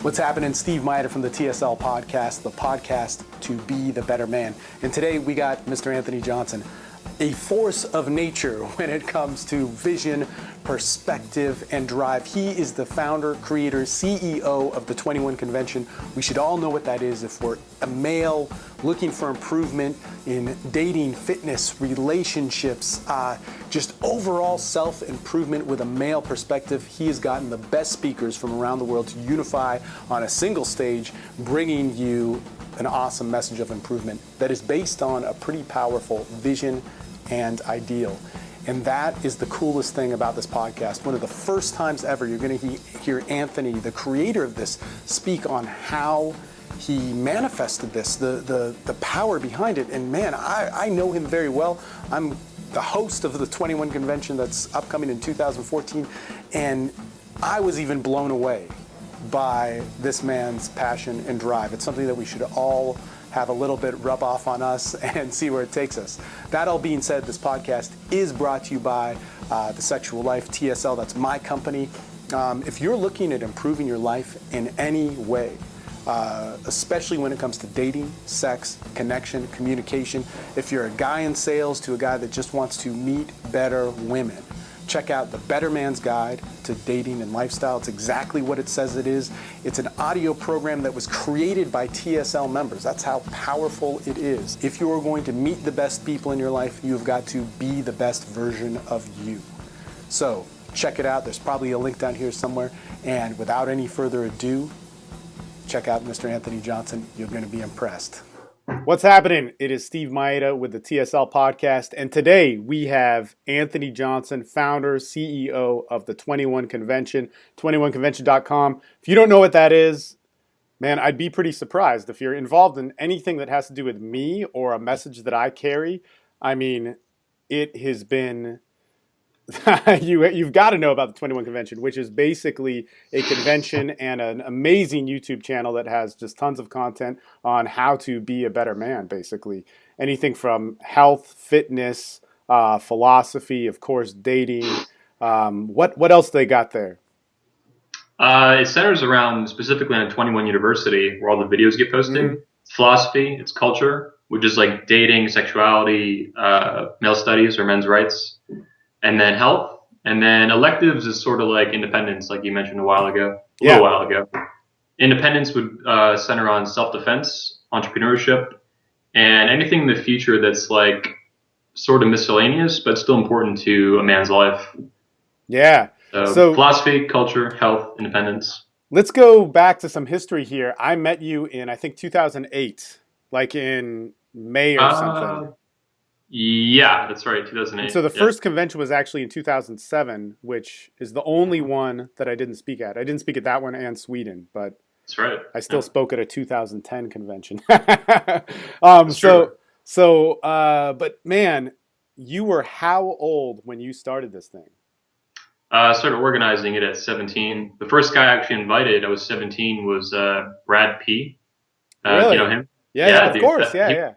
What's happening? Steve Mayeda from the TSL podcast, the podcast to be the better man. And today we got Mr. Anthony Johnson, a force of nature when it comes to vision, perspective, and drive. He is the founder, creator, CEO of the 21 Convention. We should all know what that is if we're a male looking for improvement in dating, fitness, relationships, just overall self-improvement with a male perspective. He has gotten the best speakers from around the world to unify on a single stage, bringing you an awesome message of improvement that is based on a pretty powerful vision and ideal. And that is the coolest thing about this podcast. One of the first times ever you're going to hear Anthony, the creator of this, speak on how he manifested this, the power behind it. And man, I know him very well. I'm the host of the 21 Convention that's upcoming in 2014, and I was even blown away by this man's passion and drive. It's something that we should all have a little bit rub off on us and see where it takes us. That all being said, this podcast is brought to you by The Sexual Life, TSL. That's my company. If you're looking at improving your life in any way, especially when it comes to dating, sex, connection, communication, if you're a guy in sales to a guy that just wants to meet better women, check out The Better Man's Guide to Dating and Lifestyle. It's exactly what it says it is. It's an audio program that was created by TSL members. That's how powerful it is. If you are going to meet the best people in your life, you've got to be the best version of you. So check it out. There's probably a link down here somewhere. And without any further ado, check out Mr. Anthony Johnson. You're going to be impressed. What's happening? It is Steve Mayeda with the TSL podcast, and today we have Anthony Johnson, founder, CEO of the 21 Convention, 21convention.com. If you don't know what that is, man, I'd be pretty surprised. If you're involved in anything that has to do with me or a message that I carry, I mean, it has been... You've got to know about the 21 Convention, which is basically a convention and an amazing YouTube channel that has just tons of content on how to be a better man, basically. Anything from health, fitness, philosophy, of course, dating. What else they got there? It centers around specifically on 21 University, where all the videos get posted. Mm-hmm. It's philosophy, it's culture, which is like dating, sexuality, male studies or men's rights. And then health, and then electives is sort of like independence, like you mentioned a little while ago. Independence would center on self-defense, entrepreneurship, and anything in the future that's like sort of miscellaneous, but still important to a man's life. Yeah. So philosophy, culture, health, independence. Let's go back to some history here. I met you in, I think, 2008, like in May or something. Yeah, that's right, 2008. And so the first convention was actually in 2007, which is the only one that I didn't speak at. I didn't speak at that one and Sweden, but that's right. I still spoke at a 2010 convention. True. But man, you were how old when you started this thing? I started organizing it at 17. The first guy I actually invited, I was 17, was Brad P. Really? You know him? Yeah, of dude, course. Yeah,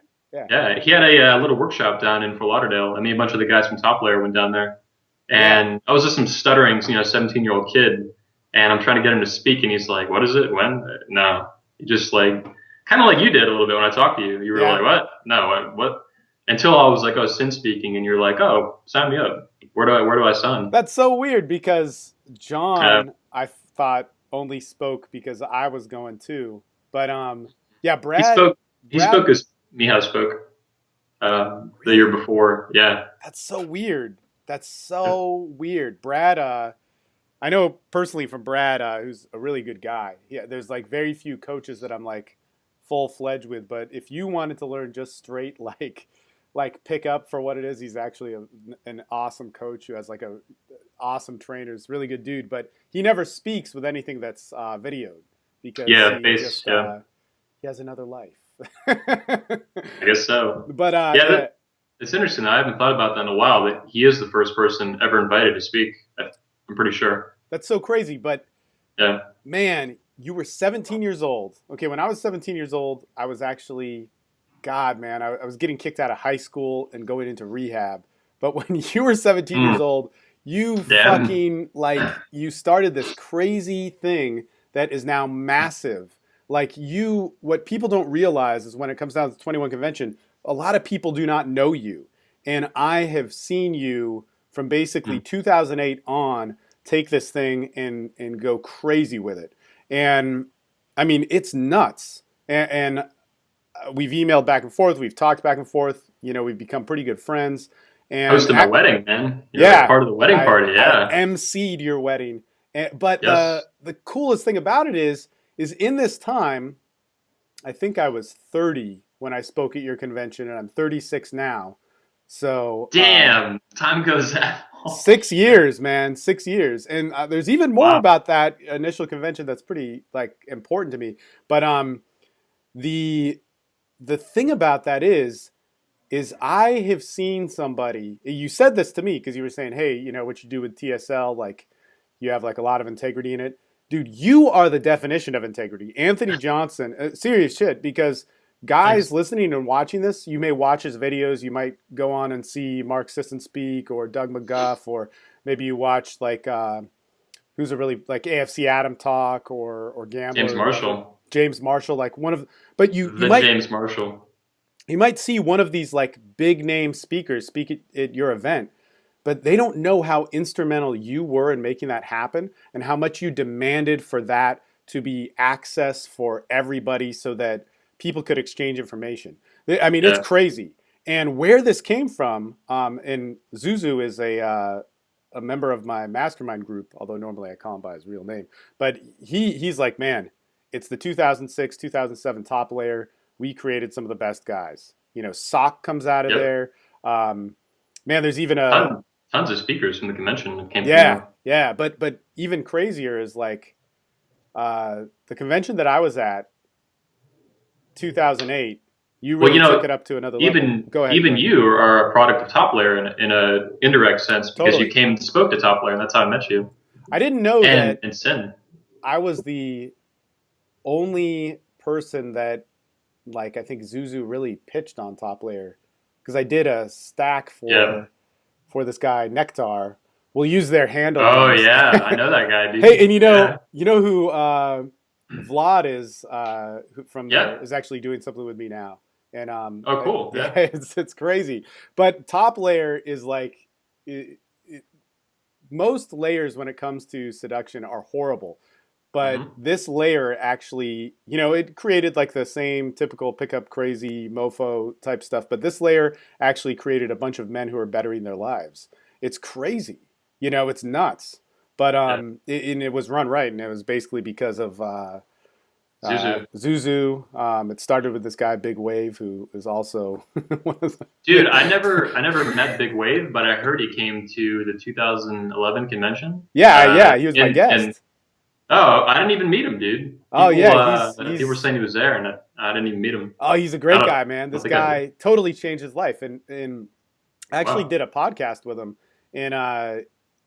he had a little workshop down in Fort Lauderdale. I mean, a bunch of the guys from Top Layer went down there. And I was just some stuttering, 17-year-old kid. And I'm trying to get him to speak. And he's like, what is it? When? No. He just like, kind of like you did a little bit when I talked to you. You were like, what? No, what? Until I was like, oh, sin speaking. And you're like, oh, sign me up. Where do I sign? That's so weird because John, I thought, only spoke because I was going too. But Brad. He spoke as Mihai spoke the year before. Yeah. That's so weird. Brad, I know personally from Brad, who's a really good guy. Yeah, there's like very few coaches that I'm like full-fledged with. But if you wanted to learn just straight like pick up for what it is, he's actually an awesome coach who has like a awesome trainer. He's a really good dude. But he never speaks with anything that's videoed because he has another life. I guess so. But it's interesting. I haven't thought about that in a while. That he is the first person ever invited to speak. I'm pretty sure. That's so crazy. But yeah, man, you were 17 years old. Okay, when I was 17 years old, I was actually, I was getting kicked out of high school and going into rehab. But when you were 17 years old, you fucking you started this crazy thing that is now massive. Like what people don't realize is when it comes down to the 21 convention, a lot of people do not know you. And I have seen you from basically 2008 on take this thing and go crazy with it. And I mean, it's nuts. And we've emailed back and forth. We've talked back and forth. You know, we've become pretty good friends. And Hosted my wedding, man. You're like yeah, part of the wedding party. I Yeah. emceed your wedding. But Yes. the coolest thing about it is in this time, I think I was 30 when I spoke at your convention, and I'm 36 now. So Damn. Time goes that. 6 years, man, 6 years. And there's even more Wow. about that initial convention that's pretty like important to me. But the the thing about that is I have seen somebody. You said this to me because you were saying, hey, you know what you do with TSL, like you have like a lot of integrity in it. Dude, you are the definition of integrity. Anthony Johnson, serious shit, because guys Thanks. listening and watching this, you may watch his videos, you might go on and see Mark Sisson speak or Doug McGuff, or maybe you watch like who's a really like AFC Adam talk or Gambler James or whatever. Marshall. James Marshall, like one of, but The James Marshall. you might see one of these like big name speakers speak at your event, but they don't know how instrumental you were in making that happen and how much you demanded for that to be access for everybody so that people could exchange information. I mean, it's Yeah. crazy. And where this came from, and Zuzu is a member of my mastermind group, although normally I call him by his real name. But he's like, man, it's the 2006, 2007 top layer. We created some of the best guys. You know, Sock comes out of Yep. there. Man, there's even a Tons of speakers from the convention that came from yeah, there. yeah. But even crazier is like the convention that I was at, 2008. You Well, really took it up to another level. even Go ahead. even you are a product of Top Layer in a indirect sense because you Totally. came and spoke to Top Layer, and that's how I met you. I didn't know that And Sin. I was the only person that, like, I think Zuzu really pitched on top layer because I did a stack Yeah. for this guy Nectar. We'll use their handle Oh names. yeah, I know that guy, dude. Hey, and Yeah. you know who Vlad is who from Yeah. there is actually doing something with me now, and Oh, cool. yeah, Yeah. it's crazy. But top layer is like it, most layers when it comes to seduction are horrible. But Hmm. this layer actually, you know, it created like the same typical pickup crazy mofo type stuff. But this layer actually created a bunch of men who are bettering their lives. It's crazy. You know, it's nuts. But Yeah. and it was run right, and it was basically because of Zuzu. Zuzu. It started with this guy Big Wave, who is also one of the, Dude, I never met Big Wave, but I heard he came to the 2011 convention. yeah, he was my And guest. oh, I didn't even meet him, dude. Oh yeah, People were saying he was there, and I didn't even meet him. oh, he's a I great don't, guy, man. I don't This think I did. guy totally changed his life, and I actually Wow. did a podcast with him, and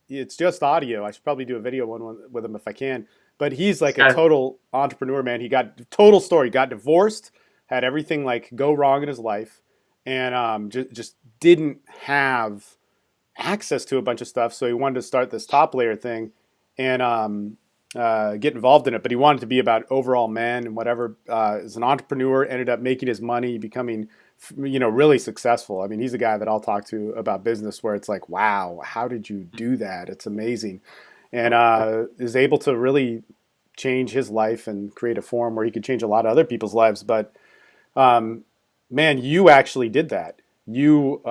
it's just audio. I should probably do a video one with him if I can. But he's This like a guy, total entrepreneur, man. He got total story. Got divorced, had everything like go wrong in his life, and just didn't have access to a bunch of stuff. So he wanted to start this top layer thing, and get involved in it. But he wanted to be about overall men and whatever. As an entrepreneur, ended up making his money, becoming really successful. I mean, he's a guy that I'll talk to about business where it's like, wow, how did you do that? It's amazing, and is able to really change his life and create a forum where he could change a lot of other people's lives. But um, man, you actually did that. You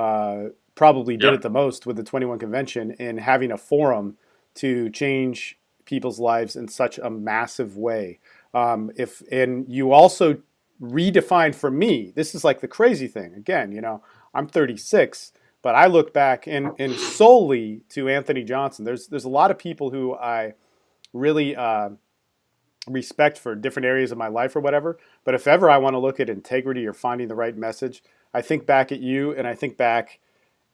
probably did it yep. the most with the 21 convention and having a forum to change people's lives in such a massive way. If and you also redefined for me. This is like the crazy thing. Again, I'm 36, but I look back and solely to Anthony Johnson. There's a lot of people who I really respect for different areas of my life or whatever. But if ever I want to look at integrity or finding the right message, I think back at you and I think back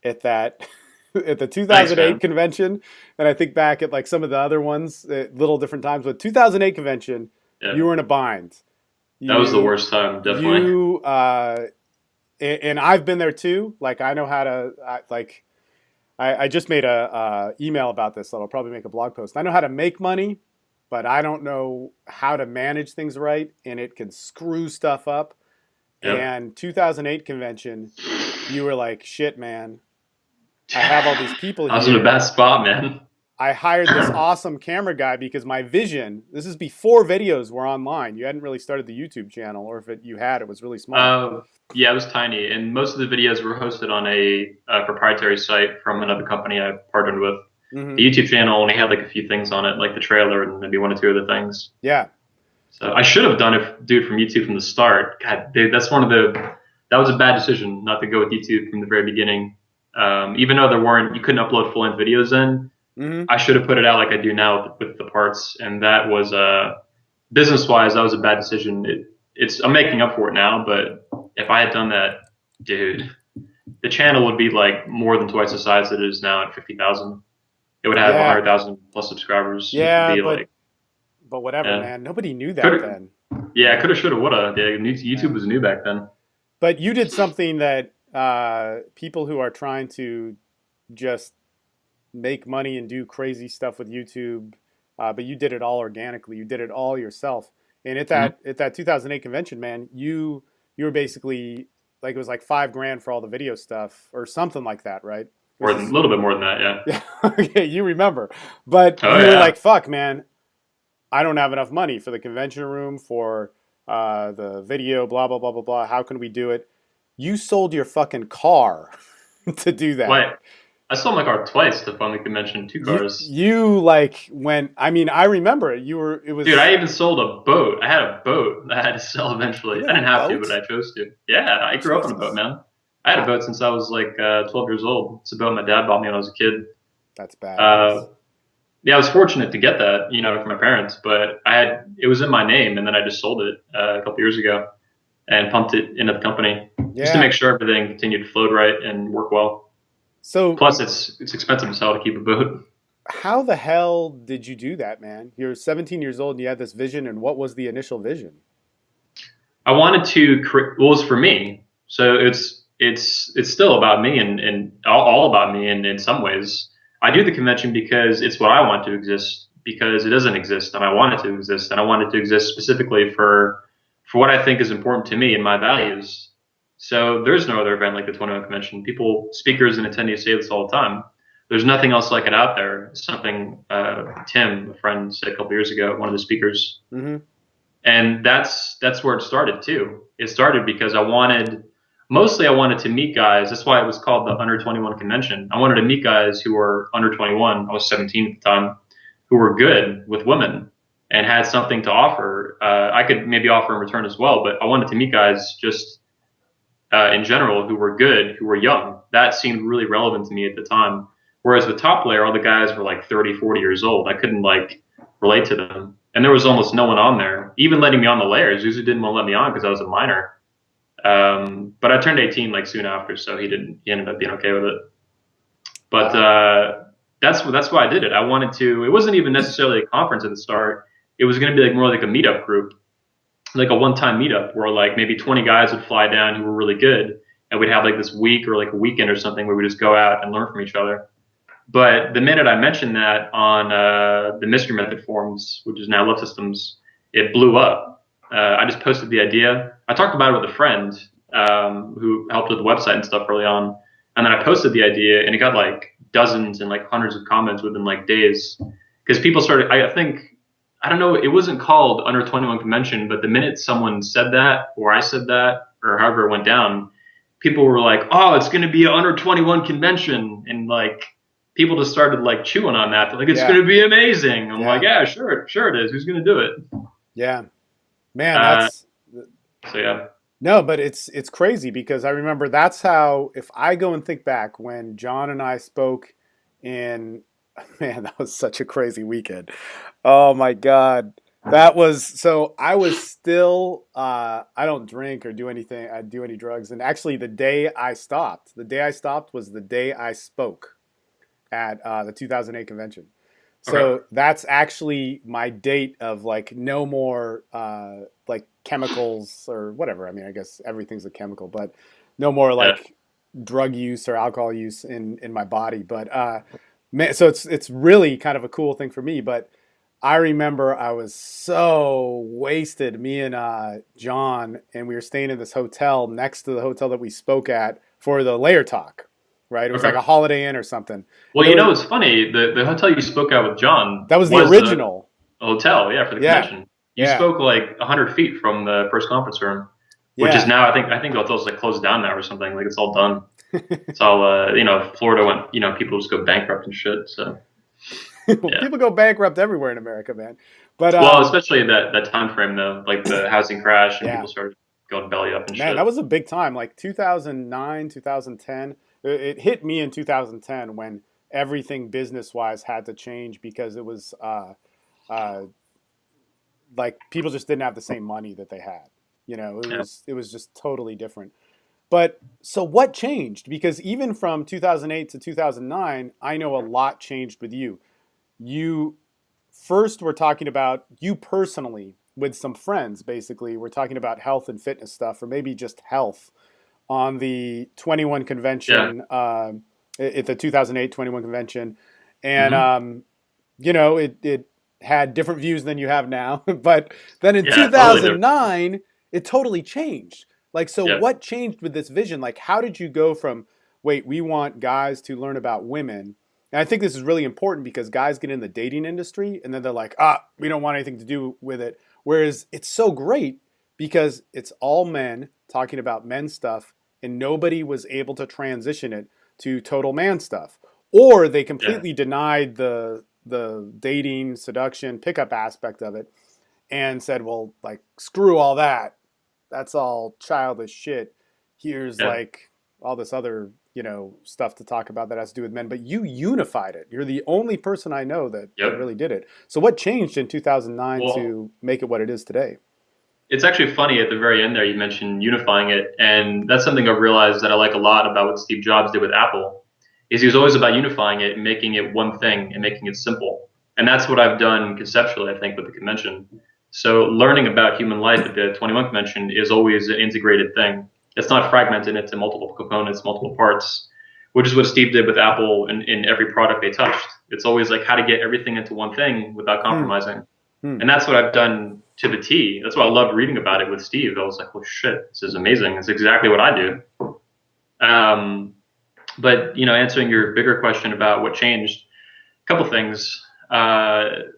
at that at the Thanks, 2008 man. convention, and I think back at like some of the other ones at little different times. But 2008 convention, you Yeah. were in a bind. That was the You worst time, definitely. you and I've been there too. Like I know how to I just made a email about this, so I'll probably make a blog post. I know how to make money, but I don't know how to manage things right, and it can screw stuff up. Yep. And 2008 convention, you were like, shit, man, I have all these people I was in a bad here. spot, man. I hired this awesome camera guy because my vision, this is before videos were online. You hadn't really started the YouTube channel, or if you had, it was really small. Yeah, it was tiny, and most of the videos were hosted on a proprietary site from another company I partnered with. Hmm. The YouTube channel only had like a few things on it, like the trailer and maybe one or two other things. Yeah. So I should have done it, dude, from YouTube from the start. God, dude, that was a bad decision not to go with YouTube from the very beginning. Even though you couldn't upload full length videos then, Hmm. I should have put it out like I do now with the parts, and that was business wise, that was a bad decision. I'm making up for it now, but if I had done that, dude, the channel would be like more than twice the size that it is now at 50,000. It would have Yeah. 100,000 plus subscribers. It would Yeah, be like, but whatever, yeah, man. Nobody knew that could then. yeah, coulda, shoulda, woulda. Yeah, Yeah. YouTube was new back then. But you did something that people who are trying to just make money and do crazy stuff with YouTube, but you did it all organically. You did it all yourself. And Mhm. at that 2008 convention, man, you were basically like it was like 5 grand for all the video stuff or something like that, right? It was More than a little bit more than that, yeah. yeah, okay, you remember. But Oh you were yeah. like, fuck, man, I don't have enough money for the convention room, for the video, blah, blah, blah, blah, blah. How can we do it? You sold your fucking car to do that. Wait, I sold my car twice to fund the convention, two cars. You like when, I mean, I remember it. It Dude, was, I even sold a boat. I had a boat that I had to sell eventually. you I had a didn't have to, but boat? I chose to. Yeah, I grew up on a boat, Jesus. man. I had a Ah, boat since I was like 12 years old. It's a boat my dad bought me when I was a kid. that's badass. Uh, yeah, I was fortunate to get that, from my parents, but it was in my name, and then I just sold it a couple years ago and pumped it into the company just to Yeah. make sure everything continued to float right and work well. So Plus, it's expensive as hell to keep a boat. how the hell did you do that, man? You're 17 years old and you had this vision, and what was the initial vision? I wanted to create. Well, it was for me, so it's still about me and all about me. And in some ways, I do the convention because it's what I want to exist because it doesn't exist, and I want it to exist, and I want it to exist specifically for what I think is important to me and my values. So there's no other event like the 21 convention. People, speakers, and attendees say this all the time. There's nothing else like it out there. It's something Tim, a friend, said a couple years ago. One of the speakers, Hmm. and that's where it started too. It started because I wanted to meet guys. That's why it was called the Under 21 Convention. I wanted to meet guys who were under 21. I was 17 at the time, who were good with women and had something to offer. I could maybe offer in return as well, but I wanted to meet guys just in general who were good, who were young. That seemed really relevant to me at the time. Whereas with Top Layer, all the guys were like 30, 40 years old. I couldn't like relate to them. And there was almost no one on there. Even letting me on the layers, usually didn't want to let me on because I was a minor. But I turned 18 like soon after, so he ended up being okay with it. But Wow. that's why I did it. I wanted to. It wasn't even necessarily a conference at the start. It was going to be like more like a meetup group, like a one-time meetup where like maybe 20 guys would fly down who were really good, and we'd have like this week or like a weekend or something where we just go out and learn from each other. But the minute I mentioned that on the Mystery Method forums, which is now Love Systems, it blew up. I just posted the idea. I talked about it with a friend who helped with the website and stuff early on, and then I posted the idea, and it got like dozens and like hundreds of comments within like days because people started. I think I don't know. It wasn't called Under 21 Convention, but the minute someone said that, or I said that, or however it went down, people were like, "Oh, it's going to be an Under 21 Convention," and like people just started like chewing on that. They're like, it's going Yeah. to be amazing. I'm like, Yeah. yeah, sure it is. Who's going to do it? Yeah. Man, Uh, that's so yeah, no, but it's crazy because I remember that's how if I go and think back when John and I spoke in man, that was such a crazy weekend. Oh my God. That was so I was still I don't drink or do anything I do any drugs and actually the day I stopped was the day I spoke at the 2008 convention. okay, So that's actually my date of like no more like chemicals or whatever. I mean, I guess everything's a chemical, but no more yeah, like drug use or alcohol use in my body. But man, so it's really kind of a cool thing for me. But I remember I was so wasted, me and John, and we were staying in this hotel next to the hotel that we spoke at for the layer talk, right? It was like Okay. a Holiday Inn or something. And Well, there was it's funny. The hotel you spoke at with John that was the was original. a hotel, yeah, for the Yeah, convention. You yeah, spoke like 100 feet from the first conference room, which is yeah. now I think the hotel's like closed down now or something. Like it's all done. It's all Florida went, people just go bankrupt and shit. So Well, yeah. people go bankrupt everywhere in America, man. But Well, especially that time frame though, like the housing crash and yeah, people started going belly up and man, shit. that was a big time. Like 2009, 2010. It hit me in 2010 when everything business wise had to change because it was uh, like people just didn't have the same money that they had. You know, Yeah. it was just totally different. But so what changed? Because even from 2008 to 2009, I know a lot changed with you. You first were talking about you personally with some friends, basically. We're talking about health and fitness stuff, or maybe just health on the 21 Yeah. convention, at the 2008 21 convention. And, Hmm. it had different views than you have now. But then in Yeah. Totally different. 2009, it totally changed. Like, so Yeah. what changed with this vision? Like, how did you go from, wait, we want guys to learn about women? And I think this is really important because guys get in the dating industry and then they're like, we don't want anything to do with it. Whereas it's so great because it's all men talking about men stuff and nobody was able to transition it to total man stuff. Or they Yeah. completely denied the dating, seduction, pickup aspect of it and said, well, like, screw all that. That's all childish shit. Here's Yeah. like all this other, stuff to talk about that has to do with men. But you unified it. You're the only person I know that Yep. really did it. So what changed in 2009 Well, to make it what it is today? it's actually funny at the very end there, you mentioned unifying it. And that's something I've realized that I like a lot about what Steve Jobs did with Apple is he was always about unifying it and making it one thing and making it simple. And that's what I've done conceptually, I think, with the convention. So learning about human life at the 21 convention is always an integrated thing. It's not fragmented into multiple components, multiple parts, which is what Steve did with Apple in every product they touched. It's always like how to get everything into one thing without Hmm. compromising. Hmm. And that's what I've done to the T. That's why I loved reading about it with Steve. I was like, well, shit, this is amazing. It's exactly what I do. Um, but answering your bigger question about what changed, a couple things.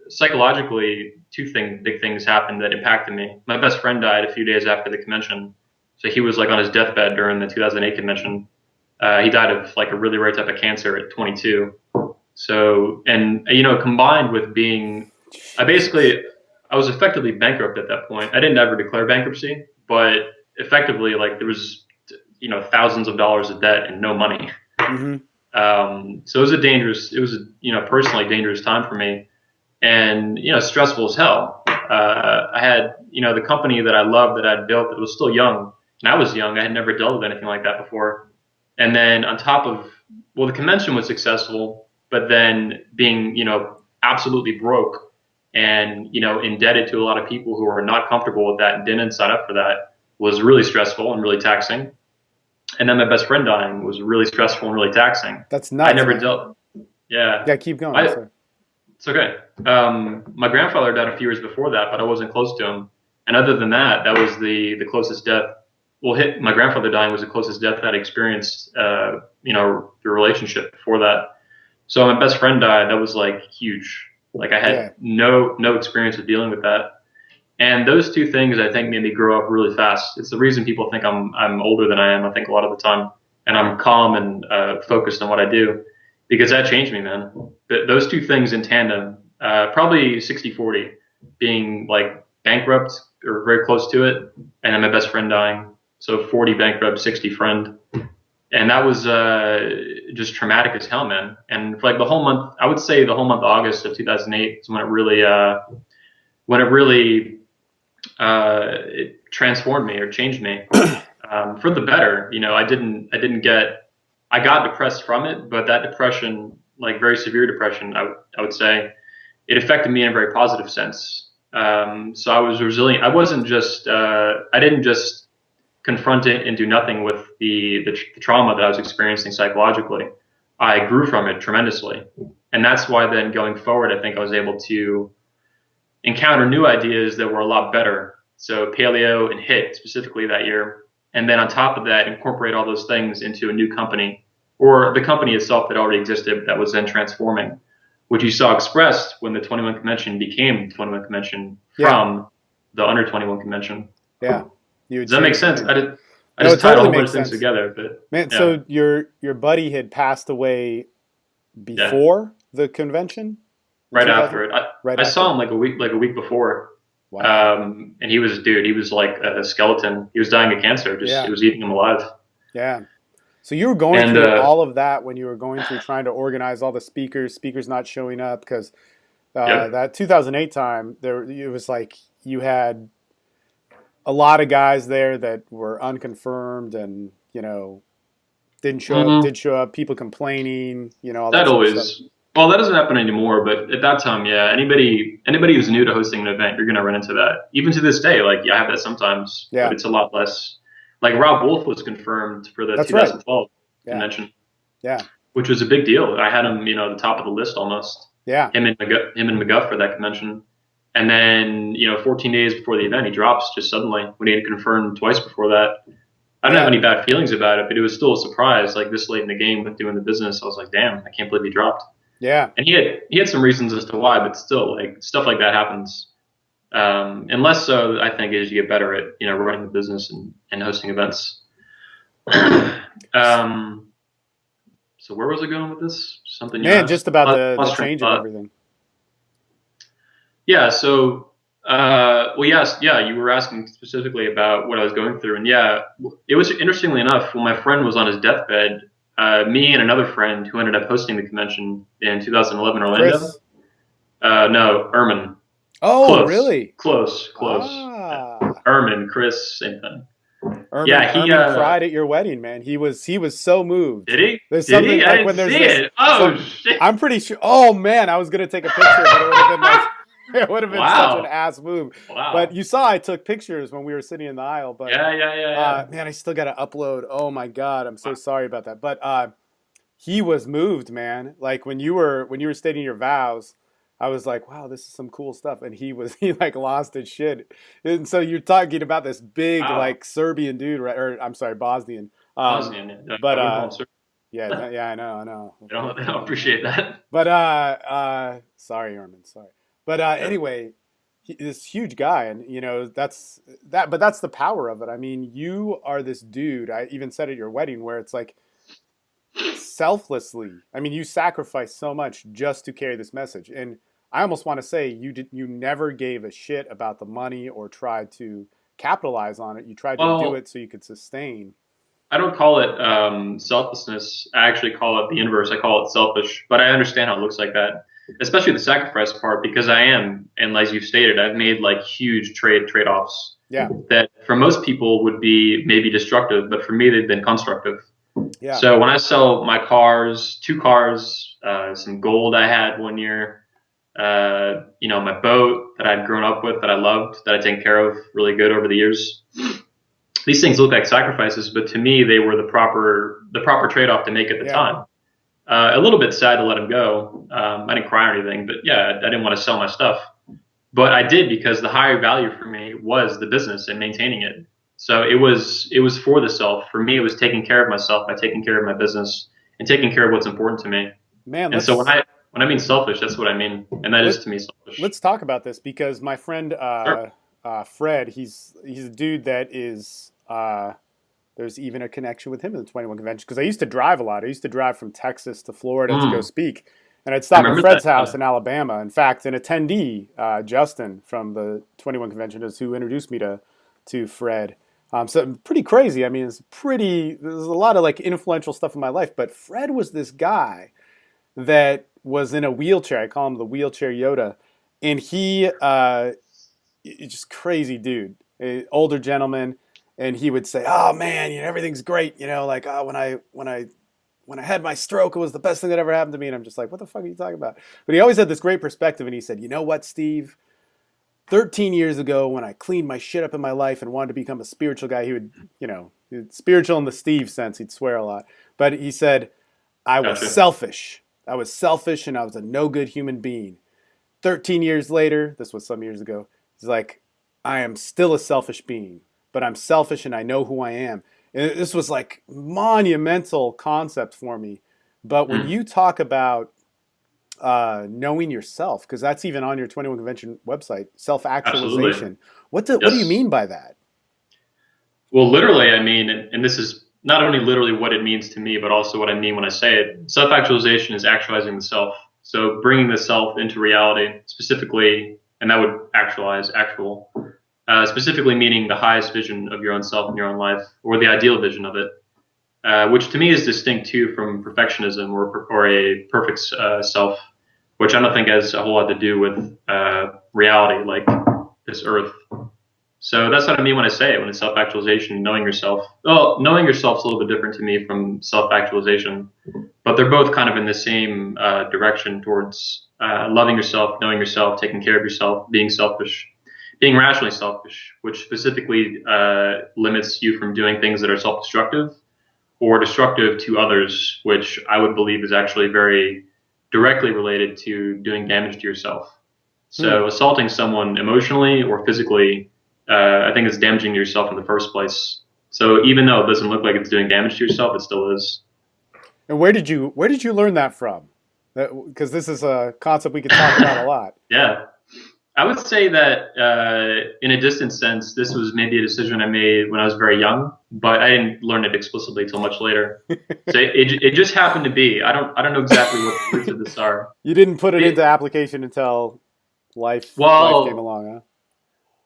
Psychologically, big things happened that impacted me. My best friend died a few days after the convention, so he was like on his deathbed during the 2008 convention. He died of like a really rare type of cancer at 22. So, and combined with being, Jesus. I was effectively bankrupt at that point. I didn't ever declare bankruptcy, but effectively, like there was, thousands of dollars of debt and no money. Mm-hmm. So it was a, personally dangerous time for me and, stressful as hell. I had, the company that I loved that I'd built that was still young and I was young. I had never dealt with anything like that before. And then on top of, well, the convention was successful, but then being, absolutely broke and, indebted to a lot of people who were not comfortable with that and didn't sign up for that was really stressful and really taxing. And then my best friend dying was really stressful and really taxing. That's I nuts, never man. dealt. Yeah, Yeah, keep going. I. So, It's okay. My grandfather died a few years before that, but I wasn't close to him. And other than that, that was the closest death. Well, my grandfather dying was the closest death I'd experienced. The relationship before that. So my best friend died. That was like huge. Like I yeah. had no experience with dealing with that. And those two things I think made me grow up really fast. It's the reason people think I'm older than I am. I think a lot of the time, and I'm calm and focused on what I do because that changed me, man. Those two things in tandem, probably 60-40, being like bankrupt or very close to it, and then my best friend dying. So 40 bankrupt, 60 friend, and that was just traumatic as hell, man. And for like the whole month, I would say the whole month of August of 2008 is when it really it transformed me or changed me for the better. I got depressed from it, but that depression, like very severe depression, I would say, it affected me in a very positive sense. So I was resilient. I didn't just confront it and do nothing with the trauma that I was experiencing psychologically. I grew from it tremendously. And that's why then going forward, I think I was able to encounter new ideas that were a lot better. So paleo and HIIT specifically that year. And then on top of that, incorporate all those things into a new company, or the company itself that already existed that was then transforming, which you saw expressed when the 21 convention became the 21 convention from the under 21 convention. Yeah. Does that make sense? I No, just it tied totally a whole bunch makes of things sense. together. But Man, yeah. so your buddy had passed away before the convention? Right after it. Right I after. saw him like a week before. Wow. And he was like a skeleton. He was dying of cancer. It was eating him alive. Yeah. So you were going through all of that when you were going through trying to organize all the speakers not showing up, because that 2008 time, it was like you had a lot of guys there that were unconfirmed and, didn't show up, did show up, people complaining, all that sort of stuff. Well, that doesn't happen anymore, but at that time, yeah, anybody who's new to hosting an event, you're going to run into that. Even to this day, like, I have that sometimes, but it's a lot less. Like, Rob Wolf was confirmed for the 2012 convention, which was a big deal. I had him, at the top of the list almost. Yeah. Him and McGuff for that convention. And then, 14 days before the event, he drops just suddenly when he had confirmed twice before that. I don't have any bad feelings about it, but it was still a surprise, like this late in the game with doing the business. I was like, damn, I can't believe he dropped. Yeah. And he had some reasons as to why, but still, like, stuff like that happens. And less so, I think, as you get better at, running the business and hosting events. So where was I going with this? Something just about the change of everything. Yeah. So, you were asking specifically about what I was going through, and it was, interestingly enough, when my friend was on his deathbed, me and another friend who ended up hosting the convention in 2011 Orlando. Chris? No, Ermin. Oh, close, really? Close. Ermin, Chris, same thing. Ermin cried at your wedding, man. He was so moved. Did he? There's something like when there's this. Oh, shit! I'm pretty sure. Oh man, I was gonna take a picture, but it would have been like. It would have been such an ass move. Wow. But you saw I took pictures when we were sitting in the aisle. But man, I still got to upload. Oh my God, I'm so sorry about that. But he was moved, man. Like when you were stating your vows, I was like, wow, this is some cool stuff. And he like lost his shit. And so you're talking about this big like Serbian dude, right? Or I'm sorry, Bosnian. Bosnian. Yeah. But I know. I don't appreciate that. But sorry, Ermin, sorry. But anyway, this huge guy, and that's that. But that's the power of it. I mean, you are this dude. I even said at your wedding where it's like selflessly. I mean, you sacrificed so much just to carry this message, and I almost want to say you never gave a shit about the money or tried to capitalize on it. You tried to do it so you could sustain. I don't call it selflessness. I actually call it the inverse. I call it selfish. But I understand how it looks like that. Especially the sacrifice part, because I am, and as you've stated, I've made like huge trade-offs that for most people would be maybe destructive, but for me they've been constructive. Yeah. So when I sell my cars, 2 cars, some gold I had one year, my boat that I'd grown up with, that I loved, that I'd taken care of really good over the years. These things look like sacrifices, but to me they were the proper trade-off to make at the time. A little bit sad to let him go. I didn't cry or anything, but I didn't want to sell my stuff. But I did, because the higher value for me was the business and maintaining it. So it was for the self. For me, it was taking care of myself by taking care of my business and taking care of what's important to me. Man, and so when I mean selfish, that's what I mean, and that is to me selfish. Let's talk about this, because my friend Fred, he's a dude that is. There's even a connection with him in the 21 convention, because I used to drive a lot. I used to drive from Texas to Florida to go speak. And I'd stop at Fred's house in Alabama. In fact, an attendee, Justin from the 21 convention, is who introduced me to Fred. So pretty crazy. I mean, there's a lot of like influential stuff in my life. But Fred was this guy that was in a wheelchair. I call him the wheelchair Yoda. And he, just crazy dude, older gentleman. And he would say, "Oh man, everything's great. Like when I had my stroke, it was the best thing that ever happened to me." And I'm just like, "What the fuck are you talking about?" But he always had this great perspective, and he said, "You know what, Steve? 13 years ago, when I cleaned my shit up in my life and wanted to become a spiritual guy, he would, spiritual in the Steve sense, he'd swear a lot. But he said, I was selfish. I was selfish, and I was a no good human being. 13 years later, this was some years ago, he's like, I am still a selfish being, but I'm selfish and I know who I am. And this was like monumental concept for me. But when Mm, you talk about knowing yourself, because that's even on your 21 Convention website, absolutely. self-actualization. What do you Yes. mean by that? Well, literally, I mean, and this is not only literally what it means to me, but also what I mean when I say it. Self-actualization is actualizing the self. So bringing the self into reality, specifically, and that would actualize actual, specifically meaning the highest vision of your own self in your own life, or the ideal vision of it, which to me is distinct too from perfectionism or a perfect self, which I don't think has a whole lot to do with reality, like this earth. So that's what I mean when I say it, when it's self-actualization, knowing yourself. Well, knowing yourself is a little bit different to me from self-actualization, but they're both kind of in the same direction towards loving yourself, knowing yourself, taking care of yourself, being selfish, being rationally selfish, which specifically limits you from doing things that are self-destructive or destructive to others, which I would believe is actually very directly related to doing damage to yourself. Hmm. So assaulting someone emotionally or physically, I think it's damaging to yourself in the first place. So even though it doesn't look like it's doing damage to yourself, it still is. And where did you learn that from? Because this is a concept we could talk about a lot. Yeah. I would say that in a distant sense, this was maybe a decision I made when I was very young, but I didn't learn it explicitly until much later. So it just happened to be. I don't know exactly what the roots of this are. You didn't put it into It application until life came well, along, huh?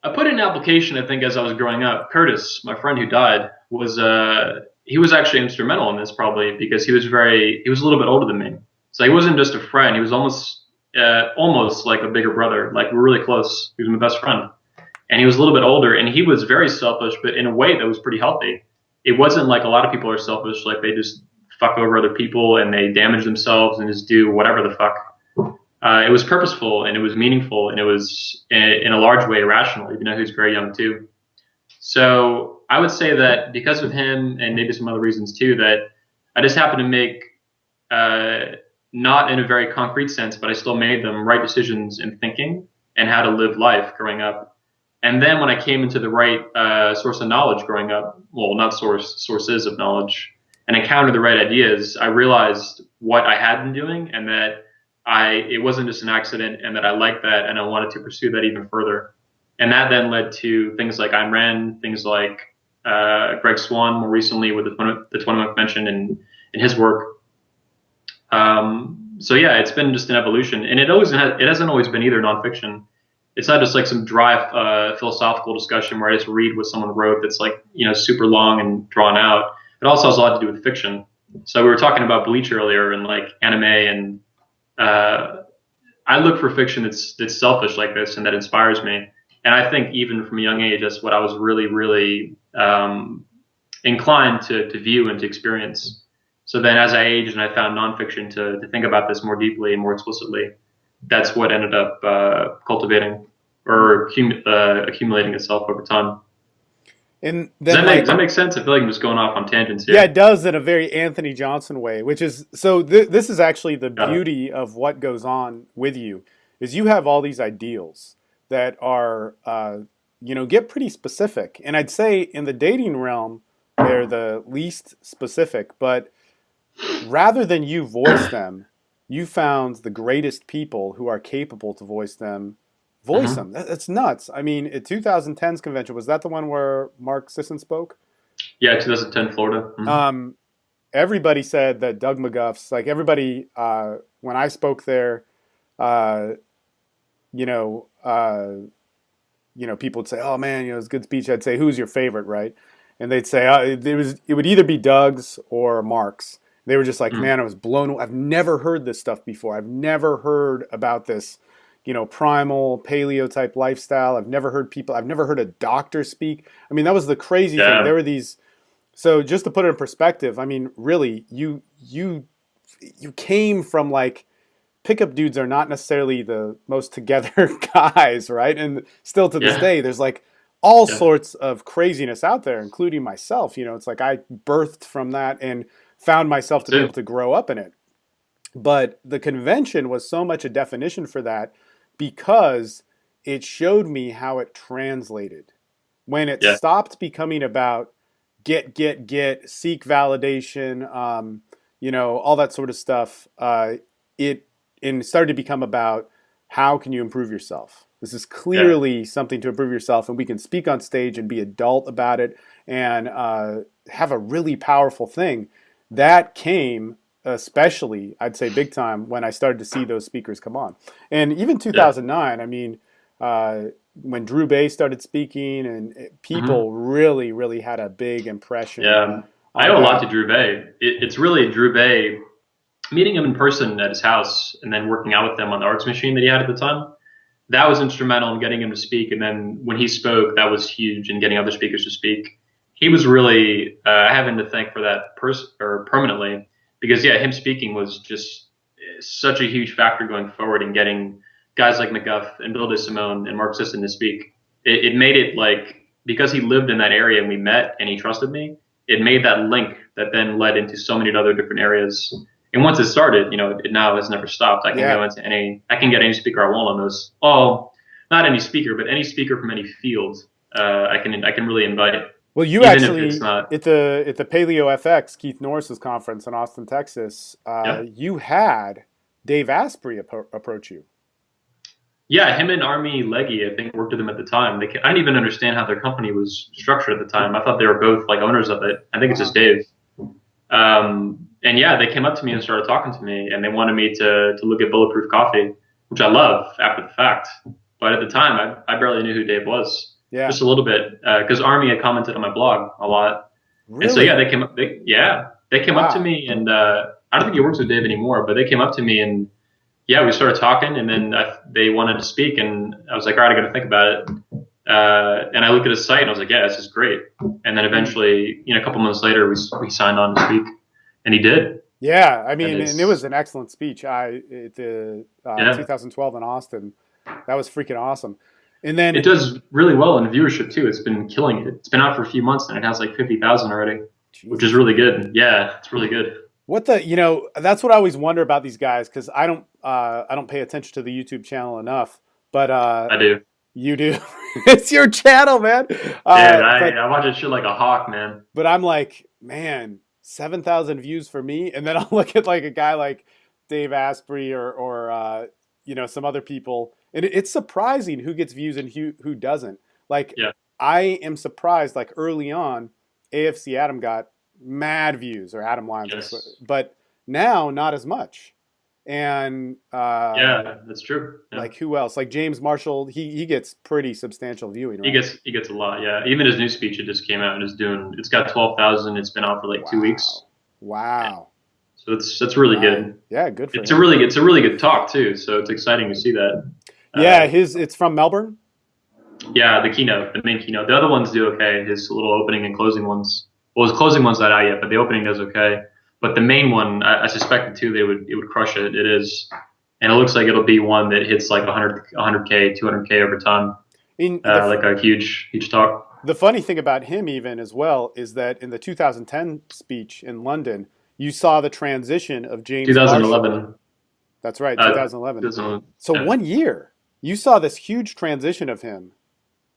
I put in an application, I think, as I was growing up. Curtis, my friend who died, was he was actually instrumental in this probably because he was a little bit older than me. So he wasn't just a friend, he was almost like a bigger brother. Like we were really close. He was my best friend. And he was a little bit older and he was very selfish, but in a way that was pretty healthy. It wasn't like a lot of people are selfish, like they just fuck over other people and they damage themselves and just do whatever the fuck. It was purposeful and it was meaningful and it was in a large way rational, even though he was very young too. So I would say that because of him and maybe some other reasons too, that I just happened to make, not in a very concrete sense, but I still made them right decisions in thinking and how to live life growing up. And then when I came into the right source of knowledge growing up, well, not sources of knowledge, and encountered the right ideas, I realized what I had been doing and that it wasn't just an accident and that I liked that and I wanted to pursue that even further. And that then led to things like Ayn Rand, things like Greg Swan more recently with the 21 Convention and in his work. So yeah, it's been just an evolution, and it hasn't always been either nonfiction. It's not just like some dry philosophical discussion where I just read what someone wrote that's like super long and drawn out. It also has a lot to do with fiction. So we were talking about Bleach earlier and like anime, and uh, I look for fiction that's selfish like this and that inspires me. And I think even from a young age, that's what I was really, really inclined to view and to experience. So then as I aged and I found nonfiction to think about this more deeply and more explicitly, that's what ended up cultivating or accumulating itself over time. And Does then does that make sense? I feel like I'm just going off on tangents yeah, it here. does in a very Anthony Johnson way, which is so. This is actually the Got it. beauty of what goes on with you, is you have all these ideals that are, get pretty specific. And I'd say in the dating realm, they're the least specific. But rather than you voice them, you found the greatest people who are capable to voice them. Voice Hmm. them. That's nuts. I mean, at 2010's convention, was that the one where Mark Sisson spoke? Yeah, 2010 Florida. Hmm. Um, Everybody said that Doug McGuff's like everybody when I spoke there, uh, you know, uh, people would say, "Oh man, it's a good speech." I'd say, "Who's your favorite?" Right? And they'd say it would either be Doug's or Mark's. They were just like, Hmm. "Man, I was blown away. I've never heard this stuff before. I've never heard about this." Primal paleo type lifestyle. I've never heard a doctor speak. I mean, that was the crazy thing. There Yeah. were these, so just to put it in perspective, I mean, really, you came from like pickup dudes are not necessarily the most together guys, right? And still to this Yeah. day, there's like all Yeah. sorts of craziness out there, including myself. It's like I birthed from that and found myself to That's be able it. to grow up in it. But the convention was so much a definition for that because it showed me how it translated. When it Yeah. stopped becoming about get, seek validation, all that sort of stuff, it and started to become about how can you improve yourself. This is Yeah. clearly something to improve yourself, and we can speak on stage and be adult about it and have a really powerful thing. That came, especially, I'd say big time, when I started to see those speakers come on. And even Yeah. 2009, I mean, when Drew Bay started speaking, and Hmm. people really, really had a big impression Yeah. I on owe a lot to that. Drew Bay. It's really Drew Bay, meeting him in person at his house and then working out with him on the arts machine that he had at the time. That was instrumental in getting him to speak. And then when he spoke, that was huge in getting other speakers to speak. He was really, I have him to thank for that or permanently, because yeah, him speaking was just such a huge factor going forward in getting guys like McGuff and Bill DeSimone and Mark Sisson to speak. It made it like, because he lived in that area and we met and he trusted me, it made that link that then led into so many other different areas. And once it started, it now has never stopped. Yeah. I can get any speaker I want on those. Oh, not any speaker, but any speaker from any field. I can really invite, Well, you even if it's actually not. at the Paleo FX Keith Norris's conference in Austin, Texas, Yeah, you had Dave Asprey approach you. yeah. Him and Army Leggy, I think, worked with him at the time. I didn't even understand how their company was structured at the time. I thought they were both like owners of it. I think it's Uh-huh. just Dave. And yeah, they came up to me and started talking to me, and they wanted me to look at Bulletproof Coffee, which I love after the fact. But at the time, I barely knew who Dave was, Yeah. just a little bit, because Army had commented on my blog a lot, and so yeah, Really? they came up to Wow. me, and I don't think he works with Dave anymore, but they came up to me and yeah, we started talking, and then they wanted to speak, and I was like, all right, I got to think about it. And I looked at his site, and I was like, yeah, this is great. And then Mm. eventually, a couple months later, we signed on to speak, and he did. Yeah, I And mean, and it was an excellent speech. At the yeah, 2012 in Austin, that was freaking awesome. And then it does really well in viewership too. It's been killing it. It's been out for a few months, and it has like 50,000 already, which is Jesus, really man. good. Yeah, it's really good. That's what I always wonder about these guys because I don't pay attention to the YouTube channel enough, but I do. you do. It's your channel, man. Yeah, But I watch this shit like a hawk, man. I'm like, man, 7,000 views for me, and then I'll look at like a guy like Dave Asprey or some other people, and it's surprising who gets views and who doesn't. Like Yeah. I am surprised. Like early on, AFC Adam got mad views or Adam Lyons, Yes. but now not as much. And Yeah, that's true. Yeah. like who else? Like James Marshall, he gets pretty substantial viewing, He right? gets a lot, yeah. Even his new speech, it just came out and it's got 12,000. It's been out for like 2 weeks, Wow, wow, so that's really right? good. Yeah, good for It's a him. really good talk too. So it's exciting to see that. Yeah, Uh, it's from Melbourne. yeah, the main keynote. The other ones do okay. His little opening and closing ones. Well, his closing one's not out yet, but the opening does okay. But the main one, I suspected too, it would crush it. It is, and it looks like it'll be one that hits like 100K, 200K over time. In the Like a huge talk. the funny thing about him even as well is that in the 2010 speech in London, you saw the transition of James Marshall. 2011. That's right, Uh, 2011. 2011. So Yeah. 1 year, you saw this huge transition of him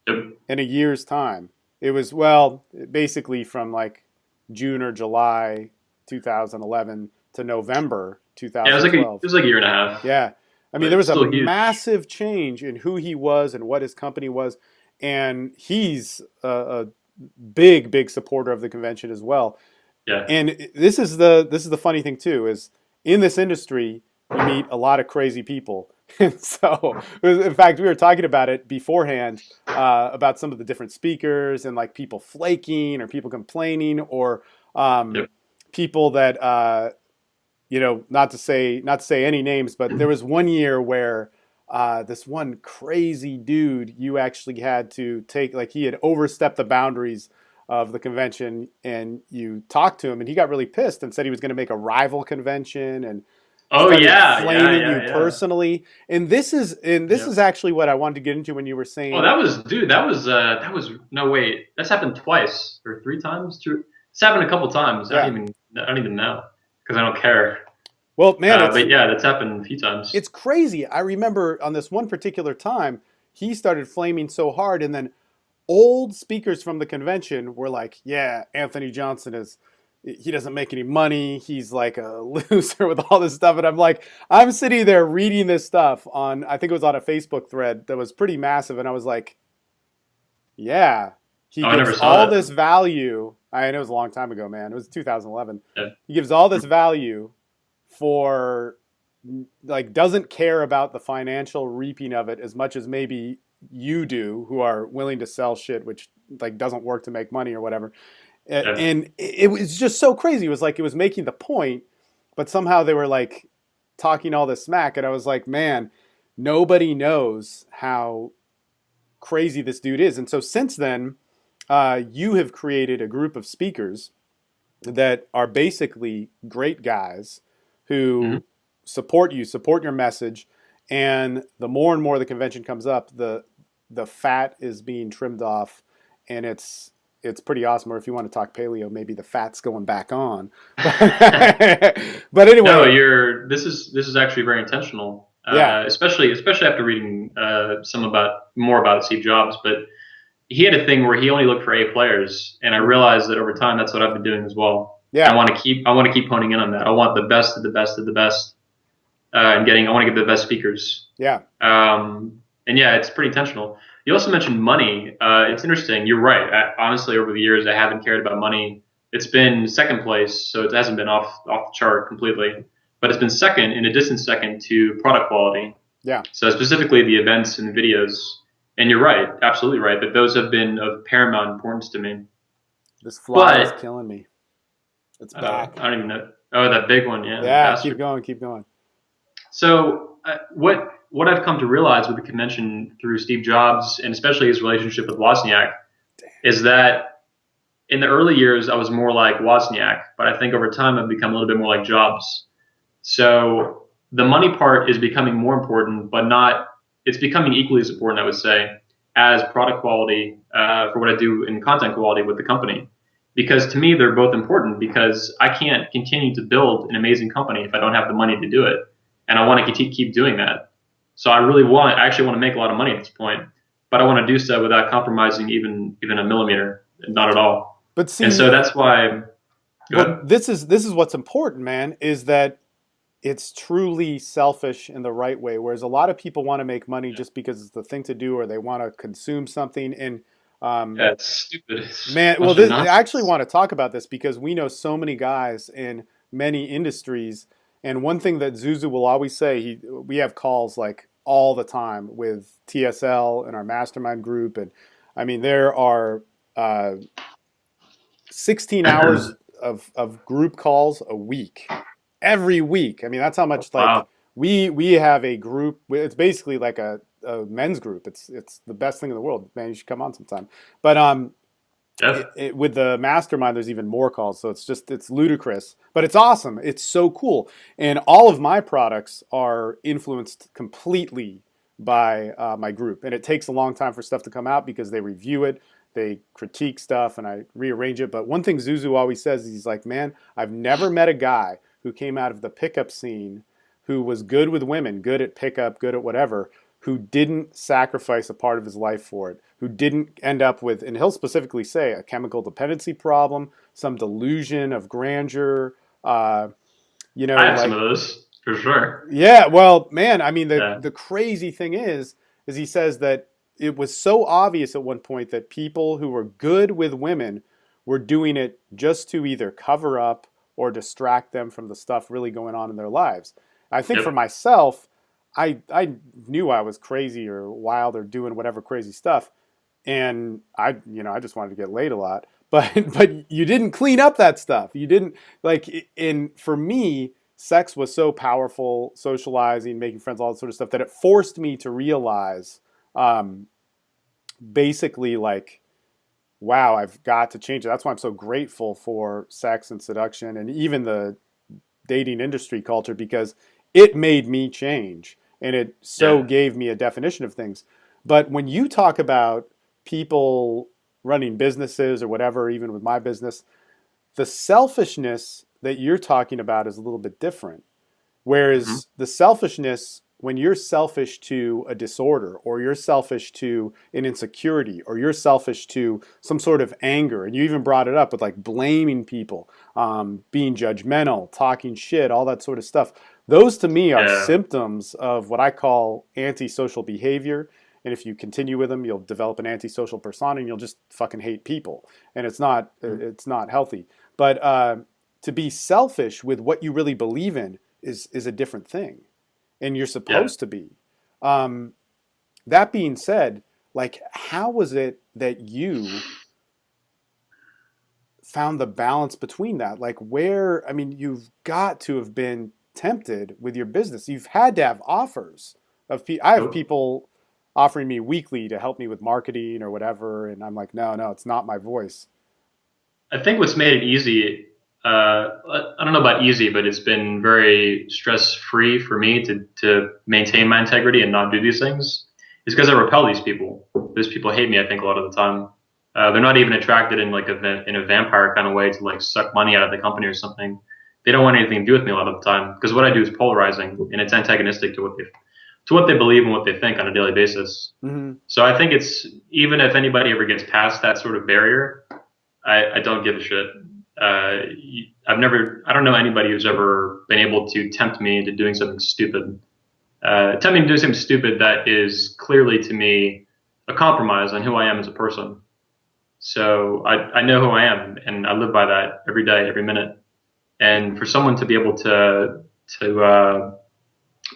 Yep. in a year's time. It was, well, basically from like June or July 2011 to November Yeah, it 2012. was like a year and a half, Yeah. I mean, but there it's was a still huge. massive change in who he was and what his company was. And he's a big, big supporter of the convention as well. Yeah. And this is the funny thing too, is in this industry, you meet a lot of crazy people. And so, in fact, we were talking about it beforehand about some of the different speakers and like people flaking or people complaining or Yep. people that not to say any names, but there was 1 year where this one crazy dude you actually had to take, like he had overstepped the boundaries of the convention, and you talked to him, and he got really pissed and said he was going to make a rival convention and Oh started yeah, flaming you yeah. personally. And this is Yep. actually what I wanted to get into when you were Oh, saying, that was no wait. That's happened twice or three times. It's happened a couple times. yeah. I don't even know because I don't care. Well, man, But yeah, that's happened a few times. it's crazy. I remember on this one particular time, he started flaming so hard, and then old speakers from the convention were like, "Yeah, Anthony Johnson he doesn't make any money. He's like a loser with all this stuff." And I'm like, I'm sitting there reading this stuff on, I think it was on a Facebook thread that was pretty massive, and I was like, yeah, he Oh, I gives never saw all that. this value. I know it was a long time ago, man. It was 2011. Yeah. He gives all this value for, like, doesn't care about the financial reaping of it as much as maybe you do, who are willing to sell shit which like doesn't work to make money or whatever. Yeah. And it was just so crazy. It was like it was making the point, but somehow they were like talking all this smack, and I was like, man, nobody knows how crazy this dude is. And so since then, you have created a group of speakers that are basically great guys Mhm. who support you, support your message, and the more and more the convention comes up, the fat is being trimmed off, and it's pretty awesome. Or if you want to talk paleo, maybe the fat's going back on. But No, anyway, this is actually very intentional, yeah, especially after reading more about Steve Jobs. But he had a thing where he only looked for A players, and I realized that over time that's what I've been doing as well. yeah, I want to keep honing in on that. I want the best of the best of the best, I want to get the best speakers. yeah, And yeah, it's pretty intentional. You also mentioned money. It's interesting. You're right. Honestly, over the years, I haven't cared about money. It's been second place, so it hasn't been off the chart completely. But it's been second, in a distant second, to product quality. yeah. So specifically the events and videos. And you're right, absolutely right, that those have been of paramount importance to me. This fly is But killing me. It's back. I don't even know. Oh, that big one, yeah, the Yeah, keep bastard. going, keep going. So what I've come to realize with the convention through Steve Jobs and especially his relationship with Wozniak is that in the early years I was more like Wozniak, but I think over time I've become a little bit more like Jobs. So the money part is becoming more important, but not. It's becoming equally as important, I would say, as product quality for what I do in content quality with the company. Because to me, they're both important because I can't continue to build an amazing company if I don't have the money to do it. And I want to keep doing that. So I actually want to make a lot of money at this point, but I want to do so without compromising even a millimeter, not at all. But And so see, that's why, go well, ahead. this is what's important, man, is that it's truly selfish in the right way. Whereas a lot of people want to make money just because it's the thing to do, or they want to consume something. And Yeah, it's stupid. It's man, a well, bunch of I actually nonsense. want to talk about this because we know so many guys in many industries. And one thing that Zuzu will always say, we have calls like all the time with TSL and our mastermind group, and I mean there are 16 hours of group calls a week, every week. I mean, that's how much like Wow. we have a group. It's basically like a men's group. It's the best thing in the world. Man, you should come on sometime. But Yeah. with the mastermind, there's even more calls. So it's ludicrous, but it's awesome. It's so cool. And all of my products are influenced completely by my group. And it takes a long time for stuff to come out because they review it, they critique stuff, and I rearrange it. But one thing Zuzu always says is he's like, man, I've never met a guy who came out of the pickup scene who was good with women, good at pickup, good at whatever, who didn't sacrifice a part of his life for it, who didn't end up with, and he'll specifically say, a chemical dependency problem, some delusion of grandeur, I have some like, of those for sure. yeah, well, man, I mean, Yeah. the crazy thing is he says that it was so obvious at one point that people who were good with women were doing it just to either cover up or distract them from the stuff really going on in their lives. I think for Yep. myself, I knew I was crazy or wild or doing whatever crazy stuff, and I just wanted to get laid a lot. But but you didn't clean up that stuff. You didn't like. In for me, sex was so powerful, socializing, making friends, all that sort of stuff, that it forced me to realize, um, basically, like, wow, I've got to change it. That's why I'm so grateful for sex and seduction and even the dating industry culture, because it made me change and it so Yeah. gave me a definition of things. But when you talk about people running businesses or whatever, even with my business, the selfishness that you're talking about is a little bit different. Whereas the selfishness, when you're selfish to a disorder, or you're selfish to an insecurity, or you're selfish to some sort of anger, and you even brought it up with like blaming people, being judgmental, talking shit, all that sort of stuff. Those to me are Yeah. symptoms of what I call antisocial behavior. And if you continue with them, you'll develop an antisocial persona and you'll just fucking hate people. And it's not healthy. But to be selfish with what you really believe in is a different thing, and you're Yeah. supposed to be. Um, that being said, like, how was it that you found the balance between that? Like, where, I mean, you've got to have been tempted with your business. You've had to have offers of I have Nope. people offering me weekly to help me with marketing or whatever, and I'm like, no, no, it's not my voice. I think what's made it easy, I don't know about easy, but it's been very stress free for me to maintain my integrity and not do these things, is because I repel these people. Those people hate me, I think, a lot of the time. They're not even attracted in like in a vampire kind of way to like suck money out of the company or something. They don't want anything to do with me a lot of the time because what I do is polarizing and it's antagonistic to what they believe and what they think on a daily basis. Mm-hmm. So I think it's even if anybody ever gets past that sort of barrier, I don't give a shit. I don't know anybody who's ever been able to tempt me into doing something stupid. Tempt me to do something stupid that is clearly to me a compromise on who I am as a person. So I know who I am and I live by that every day, every minute. And for someone to be able to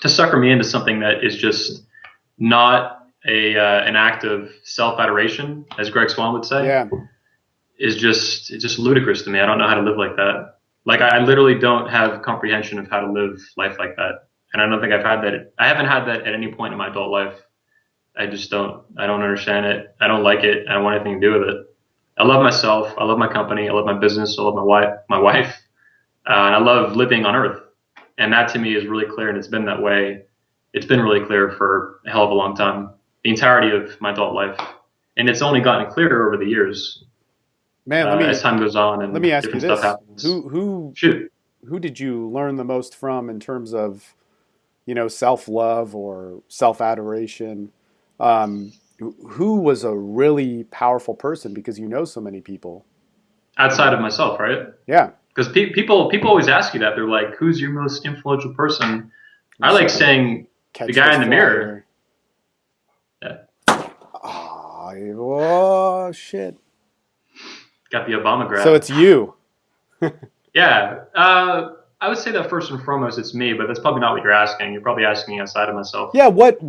sucker me into something that is just not an act of self adoration, as Greg Swan would say, Yeah. is just it's just ludicrous to me. I don't know how to live like that. Like I literally don't have comprehension of how to live life like that. And I don't think I've had that. I haven't had that at any point in my adult life. I just don't. I don't understand it. I don't like it. I don't want anything to do with it. I love myself. I love my company. I love my business. I love my wife. And I love living on Earth. And that to me is really clear. And it's been that way. It's been really clear for a hell of a long time. The entirety of my adult life, and it's only gotten clearer over the years Man, as time goes on let and me ask you different stuff this. happens. Who Shoot. who did you learn the most from in terms of, self-love or self-adoration? Who was a really powerful person because you know so many people? Outside of myself, right? Yeah. Because people always ask you that. They're like, "Who's your most influential person?" I Just like saying the catch guy this in the fly mirror. here. Yeah, Oh shit. got the Obama So grab. it's you. Yeah, I would say that first and foremost, it's me. But that's probably not what you're asking. You're probably asking outside of myself. Yeah, what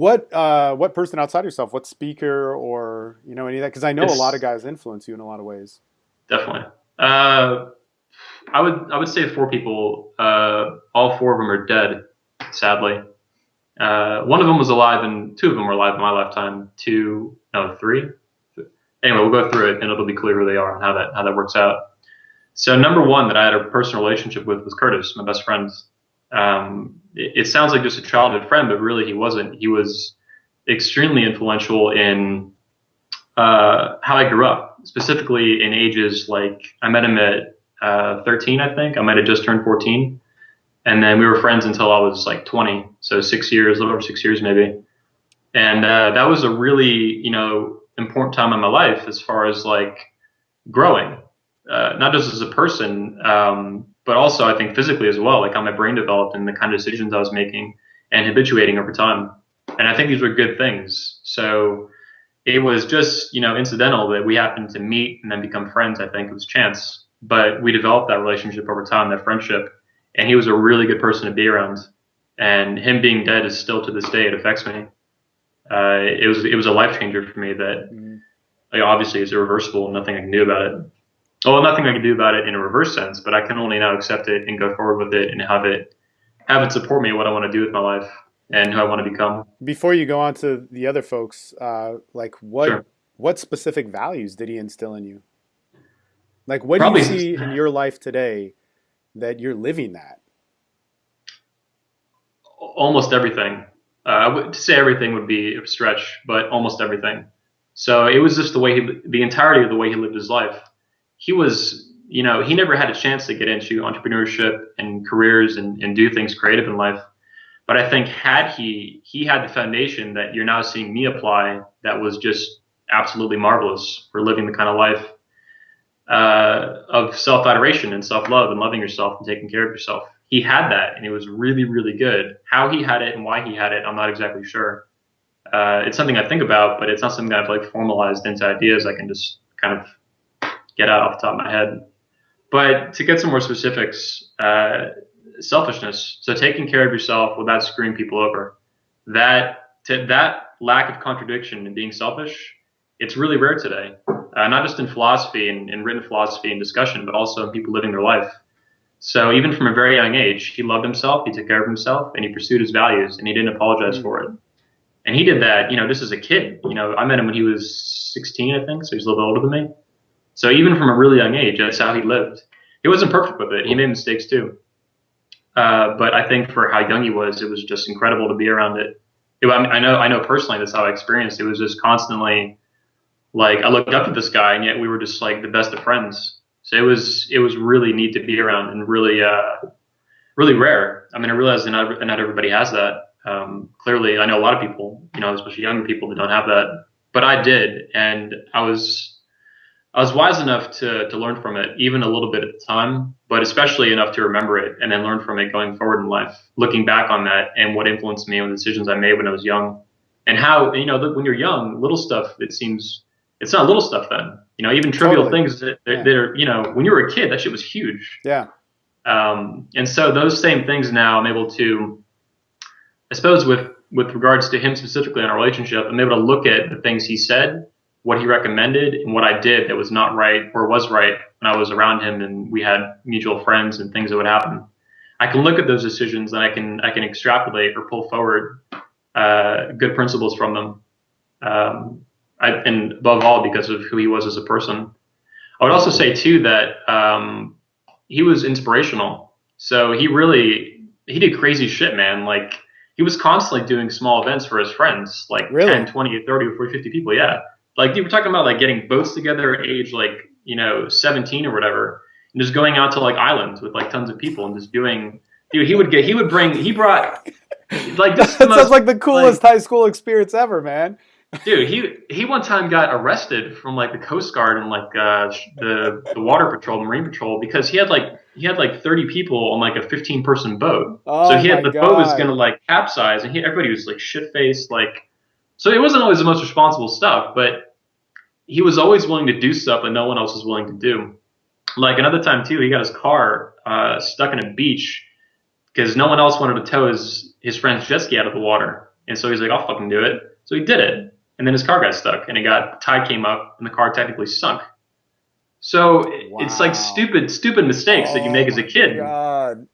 person outside yourself? What speaker or any of that? Because I know a lot of It's guys influence you in a lot of ways. definitely. I would say four people. All four of them are dead, sadly. One of them was alive, and two of them were alive in my lifetime. Two, no, three. Anyway, we'll go through it, and it'll be clear who they are and how that works out. So number one that I had a personal relationship with was Curtis, my best friend. It sounds like just a childhood friend, but really he wasn't. He was extremely influential in how I grew up, specifically in ages like I met him at 13, I think. I might have just turned 14. And then we were friends until I was like 20. So 6 years, a little over 6 years maybe. And that was a really, important time in my life as far as like growing, not just as a person, but also I think physically as well, like how my brain developed and the kind of decisions I was making and habituating over time. And I think these were good things. So it was just, incidental that we happened to meet and then become friends. I think it was chance, but we developed that relationship over time, that friendship. And he was a really good person to be around. And him being dead is still to this day, it affects me. It was a life changer for me that Mhm. like, obviously is irreversible and nothing I can do about it. Well, nothing I can do about it in a reverse sense, but I can only now accept it and go forward with it and have it support me what I want to do with my life and who I want to become. Before you go on to the other folks, like what Sure. what specific values did he instill in you? Like, what do you Probably see in your life today that you're living that? almost everything. To say everything would be a stretch, but almost everything. So it was just the entirety of the way he lived his life. He was, he never had a chance to get into entrepreneurship and careers and do things creative in life But I think had he had the foundation that you're now seeing me apply, that was just absolutely marvelous for living the kind of life of self-adoration and self-love and loving yourself and taking care of yourself. He had that, and it was really, really good. How he had it and why he had it, I'm not exactly sure. It's something I think about, but it's not something that I've like formalized into ideas I can just kind of get out off the top of my head. But to get some more specifics, selfishness. So taking care of yourself without screwing people over. That lack of contradiction and being selfish, it's really rare today. Not just in philosophy and written philosophy and discussion, but also in people living their life. So even from a very young age, he loved himself, he took care of himself, and he pursued his values, and he didn't apologize for it. And he did that, just as a kid. I met him when he was 16, I think, so he's a little bit older than me. So even from a really young age, that's how he lived. He wasn't perfect with it. He made mistakes too. But I think for how young he was, it was just incredible to be around it. I know personally that's how I experienced it. It was just constantly like I looked up to this guy, and yet we were just like the best of friends. So it was really neat to be around and really really rare. I mean, I realize that not everybody has that. Clearly, I know a lot of people, especially younger people, that don't have that. But I did, and I was wise enough to learn from it, even a little bit at the time, but especially enough to remember it and then learn from it going forward in life, looking back on that and what influenced me on the decisions I made when I was young. And how, when you're young, little stuff, it's not little stuff then. Even trivial things that are, when you were a kid, that shit was huge. Yeah. And so those same things now I'm able to, I suppose with regards to him specifically in our relationship, I'm able to look at the things he said, what he recommended, and what I did that was not right or was right when I was around him and we had mutual friends and things that would happen. I can look at those decisions and I can extrapolate or pull forward good principles from them. And above all, because of who he was as a person. I would also say too that he was inspirational. So he did crazy shit, man. Like he was constantly doing small events for his friends, like Really? 10, 20, 30, or 40, 50 people. Yeah. Like you were talking about like getting boats together at age like, 17 or whatever, and just going out to like islands with like tons of people and just doing, dude, he brought like this. That sounds like the coolest high school experience ever, man. Dude, he one time got arrested from like the Coast Guard and like the water patrol, the Marine Patrol, because he had like 30 people on like a 15-person boat. Oh, so the God. boat was gonna like capsize, and everybody was like shit faced, like. So it wasn't always the most responsible stuff, but he was always willing to do stuff that no one else was willing to do. Like another time too, he got his car stuck in a beach because no one else wanted to tow his friend's jet ski out of the water, and so he's like, "I'll fucking do it." So he did it. And then his car got stuck, and tide came up, and the car technically sunk. So It's like stupid mistakes that you make as a kid. God.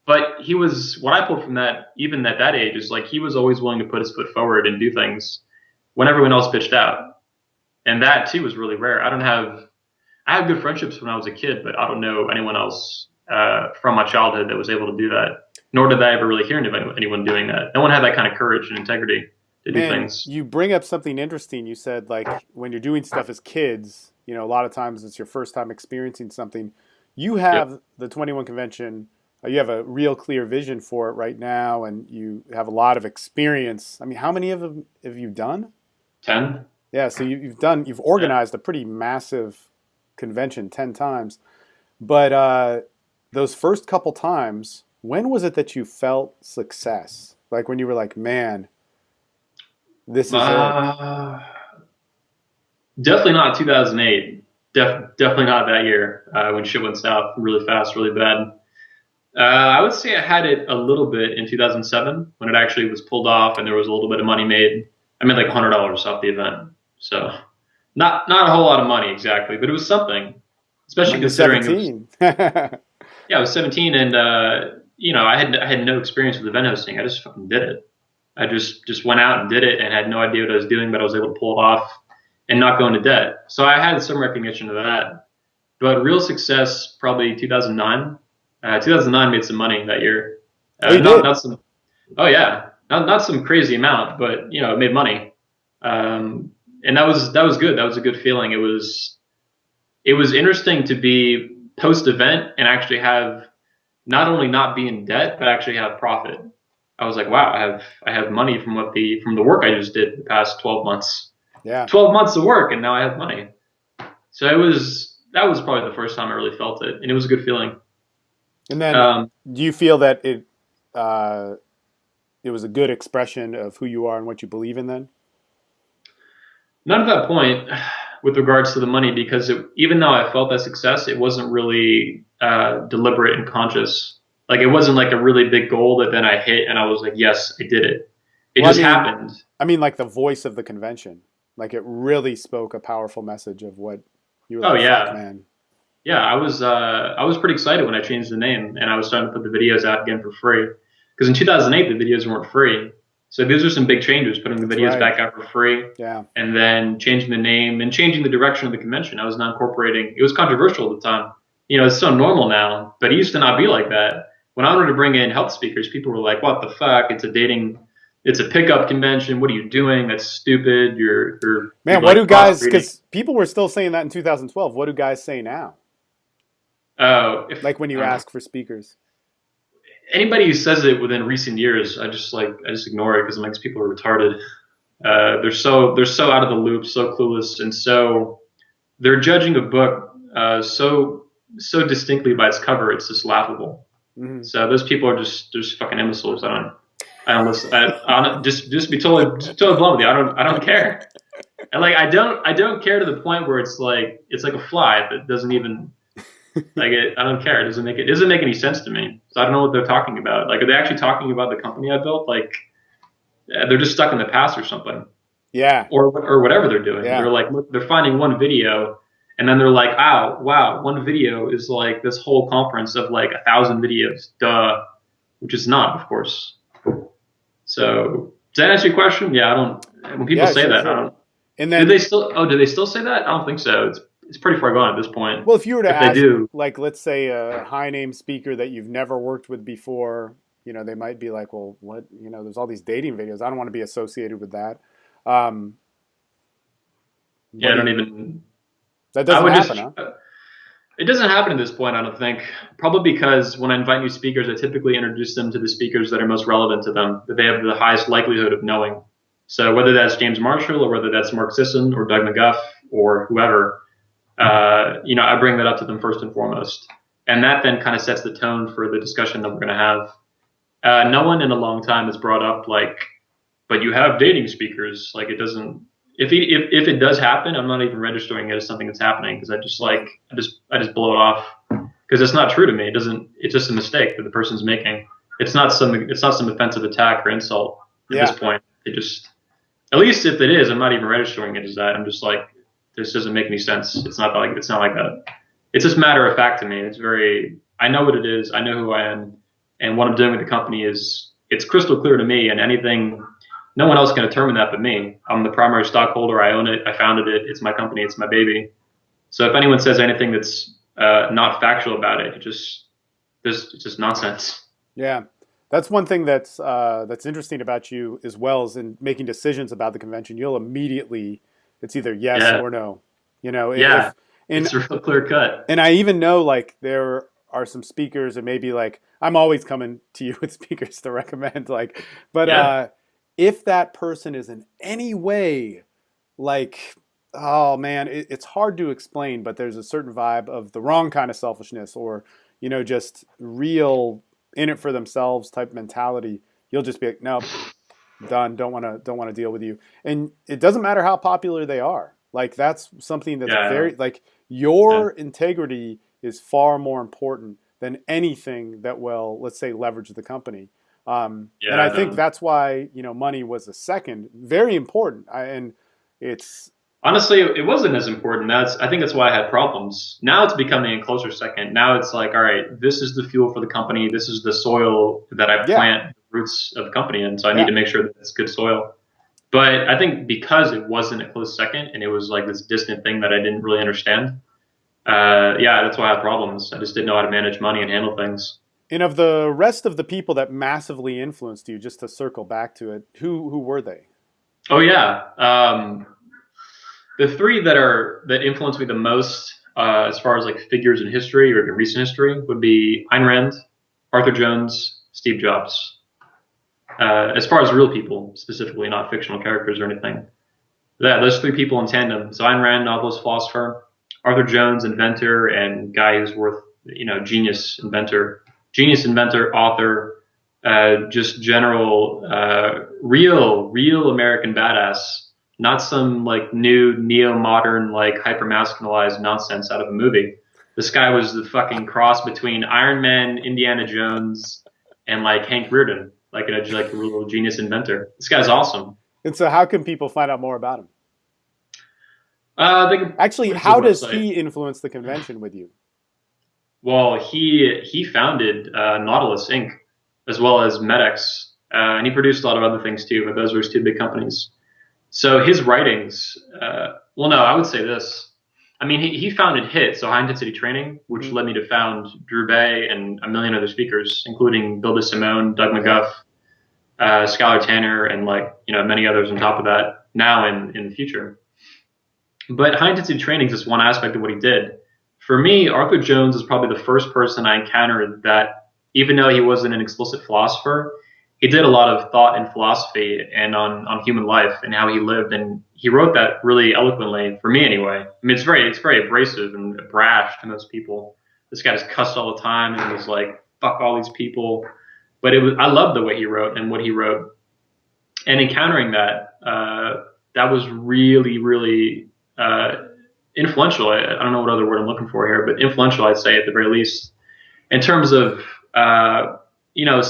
But what I pulled from that, even at that age, is like he was always willing to put his foot forward and do things when everyone else bitched out. And that too was really rare. I have good friendships when I was a kid, but I don't know anyone else from my childhood that was able to do that. Nor did I ever really hear of anyone doing that. No one had that kind of courage and integrity to do things. You bring up something interesting. You said like when you're doing stuff as kids, a lot of times it's your first time experiencing something. You have the 21 convention. You have a real clear vision for it right now, and you have a lot of experience. I mean, how many of them have you done? 10. Yeah, so you've organized a pretty massive convention 10 times. But those first couple times, when was it that you felt success? Like when you were like, man, this is it. Definitely not 2008. Definitely not that year when shit went south really fast, really bad. I would say I had it a little bit in 2007 when it actually was pulled off and there was a little bit of money made. I made like $100 off the event. So not a whole lot of money exactly, but it was something, especially considering 17. I was 17 and I had no experience with event hosting. I just fucking did it. I just went out and did it and had no idea what I was doing, but I was able to pull it off and not go into debt. So I had some recognition of that. But real success, probably 2009. 2009 made some money that year. Not some crazy amount, but it made money. And that was good. That was a good feeling. It was interesting to be post event and actually have not only not be in debt, but actually have profit. I was like, wow, I have money from from the work I just did the past 12 months. Yeah. 12 months of work, and now I have money. So that was probably the first time I really felt it, and it was a good feeling. And then, Um, do you feel that uh, it was a good expression of who you are and what you believe in? Then. Not at that point with regards to the money, because even though I felt that success, it wasn't really deliberate and conscious. Like it wasn't like a really big goal that then I hit and I was like, yes, I did it. It Well, just happened. like the voice of the convention, like it really spoke a powerful message of what you were Oh like. Fuck, yeah, man. yeah. I was pretty excited when I changed the name and I was starting to put the videos out again for free. Because in 2008 the videos weren't free, so these are some big changes. Putting the That's videos right. back out for free, Yeah. and then changing the name and changing the direction of the convention. I was not incorporating. It was controversial at the time. You know, it's so normal now, but it used to not be like that. When I wanted to bring in health speakers, people were like, "What the fuck? It's a pickup convention. What are you doing? That's stupid. You're Man, what do like guys? crossbreeding." Because people were still saying that in 2012. What do guys say now? Oh, if Like when I you don't know. ask for speakers. Anybody who says it within recent years, I just ignore it because it makes people retarded. They're so out of the loop, so clueless, and so they're judging a book so distinctly by its cover. It's just laughable. Hmm. So those people are just fucking imbeciles. I don't listen. I don't, just be totally blunt with you. I don't care. And like I don't care to the point where it's like a fly that doesn't even like it. I don't care. It doesn't make any sense to me. So I don't know what they're talking about. Like, are they actually talking about the company I built? Like, they're just stuck in the past or something, Yeah. or whatever they're doing. Yeah. They're like, look, they're finding one video, and then they're like, oh, wow, one video is like this whole conference of like 1,000 videos, duh, which is not, of course. So, does that answer your question? Yeah, I don't. When people Yeah. say Sure. that, I Sure. don't. And Do they then, still? Oh, do they still say that? I don't think so. It's pretty far gone at this point. well, if you were to If they ask, do, like, let's say a high name speaker that you've never worked with before, they might be like, well, what, there's all these dating videos. I don't want to be associated with that. Um, yeah, what I do don't you, even. that I doesn't would happen, just. huh? It doesn't happen at this point, I don't think. Probably because when I invite new speakers, I typically introduce them to the speakers that are most relevant to them, that they have the highest likelihood of knowing. So whether that's James Marshall or whether that's Mark Sisson or Doug McGuff or whoever, I bring that up to them first and foremost. And that then kind of sets the tone for the discussion that we're going to have. No one in a long time has brought up like, but you have dating speakers. Like it doesn't. If it does happen, I'm not even registering it as something that's happening because Right. I just blow it off because it's not true to me. It doesn't. It's just a mistake that the person's making. It's not some offensive attack or insult at this Yeah. point. It just at least if it is, I'm not even registering it as that. I'm just like this doesn't make any sense. It's not like that. It's just matter of fact to me. It's very. I know what it is. I know who I am, and what I'm doing with the company is it's crystal clear to me. And anything, no one else can determine that but me. I'm the primary stockholder. I own it. I founded it. It's my company. It's my baby. So if anyone says anything that's not factual about it, it's just nonsense. Yeah. That's one thing that's interesting about you as well is in making decisions about the convention. You'll immediately, it's either yes Yeah, or no. yeah. If and It's real clear cut. and I even know like there are some speakers and maybe like I'm always coming to you with speakers to recommend like, but Yeah, if that person is in any way like, oh man, it's hard to explain, but there's a certain vibe of the wrong kind of selfishness or just real in it for themselves type mentality. You'll just be like, nope, done. Don't want to deal with you. And it doesn't matter how popular they are. Like that's something that's yeah, very like yeah, your integrity is far more important than anything that will, let's say, leverage the company. And I yeah. think No. that's why money was a second, very important. And it's Honestly, it wasn't as important. I think that's why I had problems. Now it's becoming a closer second. Now it's like, all right, this is the fuel for the company. This is the soil that I yeah, plant the roots of the company in. So I need yeah. to make sure that it's good soil. But I think because it wasn't a close second and it was like this distant thing that I didn't really understand, yeah, that's why I had problems. I just didn't know how to manage money and handle things. And of the rest of the people that massively influenced you, just to circle back to it, who were they? Oh yeah, the three that influenced me the most, as far as like figures in history or in recent history, would be Ayn Rand, Arthur Jones, Steve Jobs. as far as real people specifically, not fictional characters or anything. Yeah, those three people in tandem. So Ayn Rand, novelist, philosopher; Arthur Jones, inventor, and guy who's worth, genius inventor, author, just general, real American badass, not some like new neo-modern like hyper-masculinized nonsense out of a movie. This guy was the fucking cross between Iron Man, Indiana Jones, and like Hank Reardon, like a real genius inventor. This guy's awesome. And so, how can people find out more about him? They can Actually, peruse his how does website. he influence the convention with you? Well, he founded Nautilus Inc. as well as Medex, and he produced a lot of other things too. But those were his two big companies. So his writings, well, no, I would say this. I mean, he founded HIT, so High Intensity Training, which led me to found Drew Bay and a million other speakers, including Bill DeSimone, Doug McGuff, Skylar Tanner, and many others on top of that now and in the future. But high intensity training is just one aspect of what he did. For me, Arthur Jones is probably the first person I encountered that, even though he wasn't an explicit philosopher, he did a lot of thought and philosophy and on human life and how he lived. And he wrote that really eloquently, for me anyway. I mean, it's very abrasive and brash to most people. This guy just cussed all the time and was like, fuck all these people. But I love the way he wrote and what he wrote. And encountering that, that was really, really influential. I don't know what other word I'm looking for here, but influential, I'd say at the very least, in terms of finding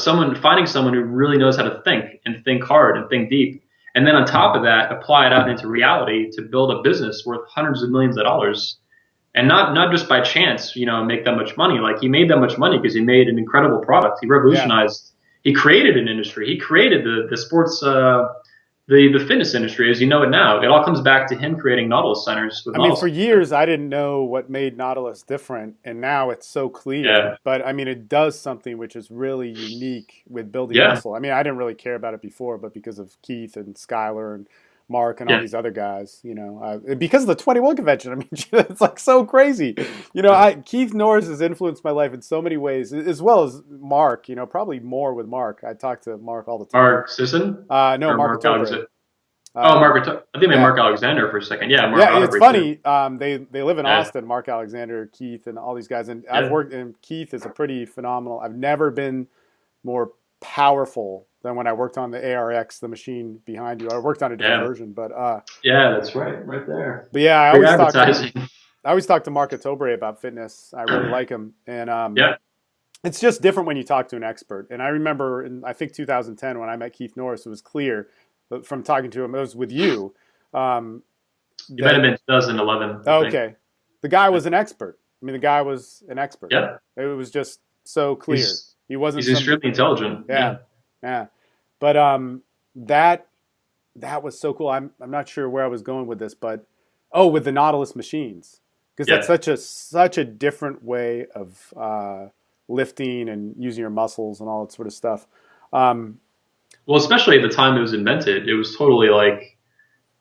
someone who really knows how to think and think hard and think deep, and then on top of that, apply it out into reality to build a business worth hundreds of millions of dollars, and not just by chance, make that much money. Like he made that much money because he made an incredible product. He revolutionized. He created an industry. He created the sports. The fitness industry as you know it now. It all comes back to him creating Nautilus centers. I mean, for years, I didn't know what made Nautilus different, and now it's so clear. Yeah. But I mean, it does something which is really unique with building Yeah. muscle. I mean, I didn't really care about it before, but because of Keith and Skylar and Mark and all these other guys, because of the 21 convention, I mean, it's like so crazy. Keith Norris has influenced my life in so many ways, as well as Mark. Probably more with Mark. I talk to Mark all the time. Mark Sisson? No, Or Mark Alexander. I think I meant Mark Alexander for a second. Yeah, Mark it's funny. They live in Austin, Mark Alexander, Keith, and all these guys. And I've worked, and Keith is a pretty phenomenal. I've never been more powerful than when I worked on the ARX, the machine behind you. I worked on a different version, but that's right there. But yeah, I always talk to Mark Atobre about fitness. I really like him, and it's just different when you talk to an expert. And I remember in I think 2010 when I met Keith Norris, it was clear from talking to him. It was with you. You met him in 2011. Okay, the guy was an expert. I mean, the guy was an expert. Yeah, it was just so clear. He wasn't. He's extremely intelligent. Yeah. But that was so cool. I'm not sure where I was going with this, but with the Nautilus machines, because that's such a different way of lifting and using your muscles and all that sort of stuff. Well, especially at the time it was invented, it was totally like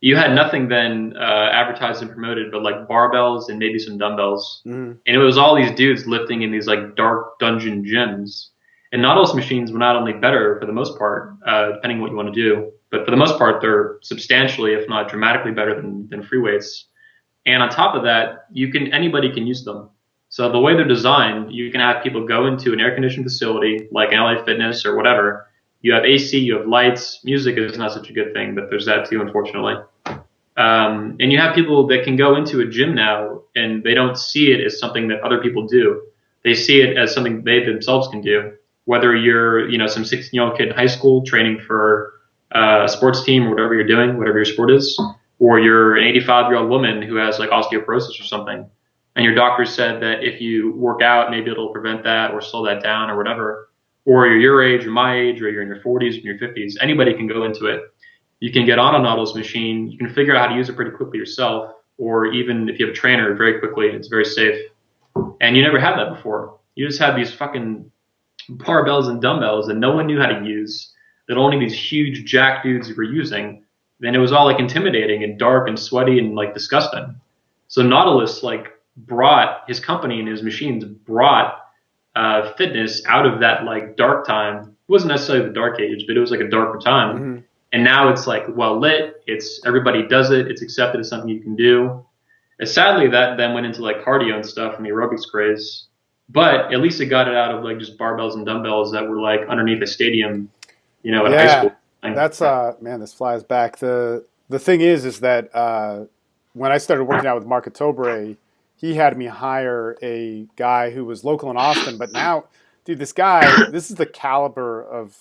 you had nothing then advertised and promoted but like barbells and maybe some dumbbells. Mm-hmm. And it was all these dudes lifting in these like dark dungeon gyms. And Nautilus machines were not only better for the most part, depending on what you want to do, but for the most part, they're substantially, if not dramatically better than free weights. And on top of that, anybody can use them. So the way they're designed, you can have people go into an air-conditioned facility like an LA Fitness or whatever. You have AC, you have lights. Music is not such a good thing, but there's that too, unfortunately. And you have people that can go into a gym now, and they don't see it as something that other people do. They see it as something they themselves can do. Whether you're, some 16-year-old kid in high school training for a sports team or whatever you're doing, whatever your sport is, or you're an 85-year-old woman who has like osteoporosis or something, and your doctor said that if you work out, maybe it'll prevent that or slow that down or whatever. Or you're your age or my age, or you're in your 40s or in your 50s, anybody can go into it. You can get on a Nautilus machine. You can figure out how to use it pretty quickly yourself, or even if you have a trainer, very quickly. It's very safe. And you never had that before. You just had these fucking barbells and dumbbells that no one knew how to use, that only these huge jack dudes were using. Then it was all like intimidating and dark and sweaty and like disgusting. So Nautilus brought his company and his machines brought fitness out of that like dark time wasn't necessarily the dark age, but it was like a darker time. Mm-hmm. And now it's like well lit. It's everybody does it. It's accepted as something you can do. And sadly, that then went into like cardio and stuff and the aerobics craze. But at least it got it out of like just barbells and dumbbells that were like underneath a stadium, in high school. That's man, this flies back. The thing is that when I started working out with Mark Otobre, he had me hire a guy who was local in Austin. But now, dude, this is the caliber of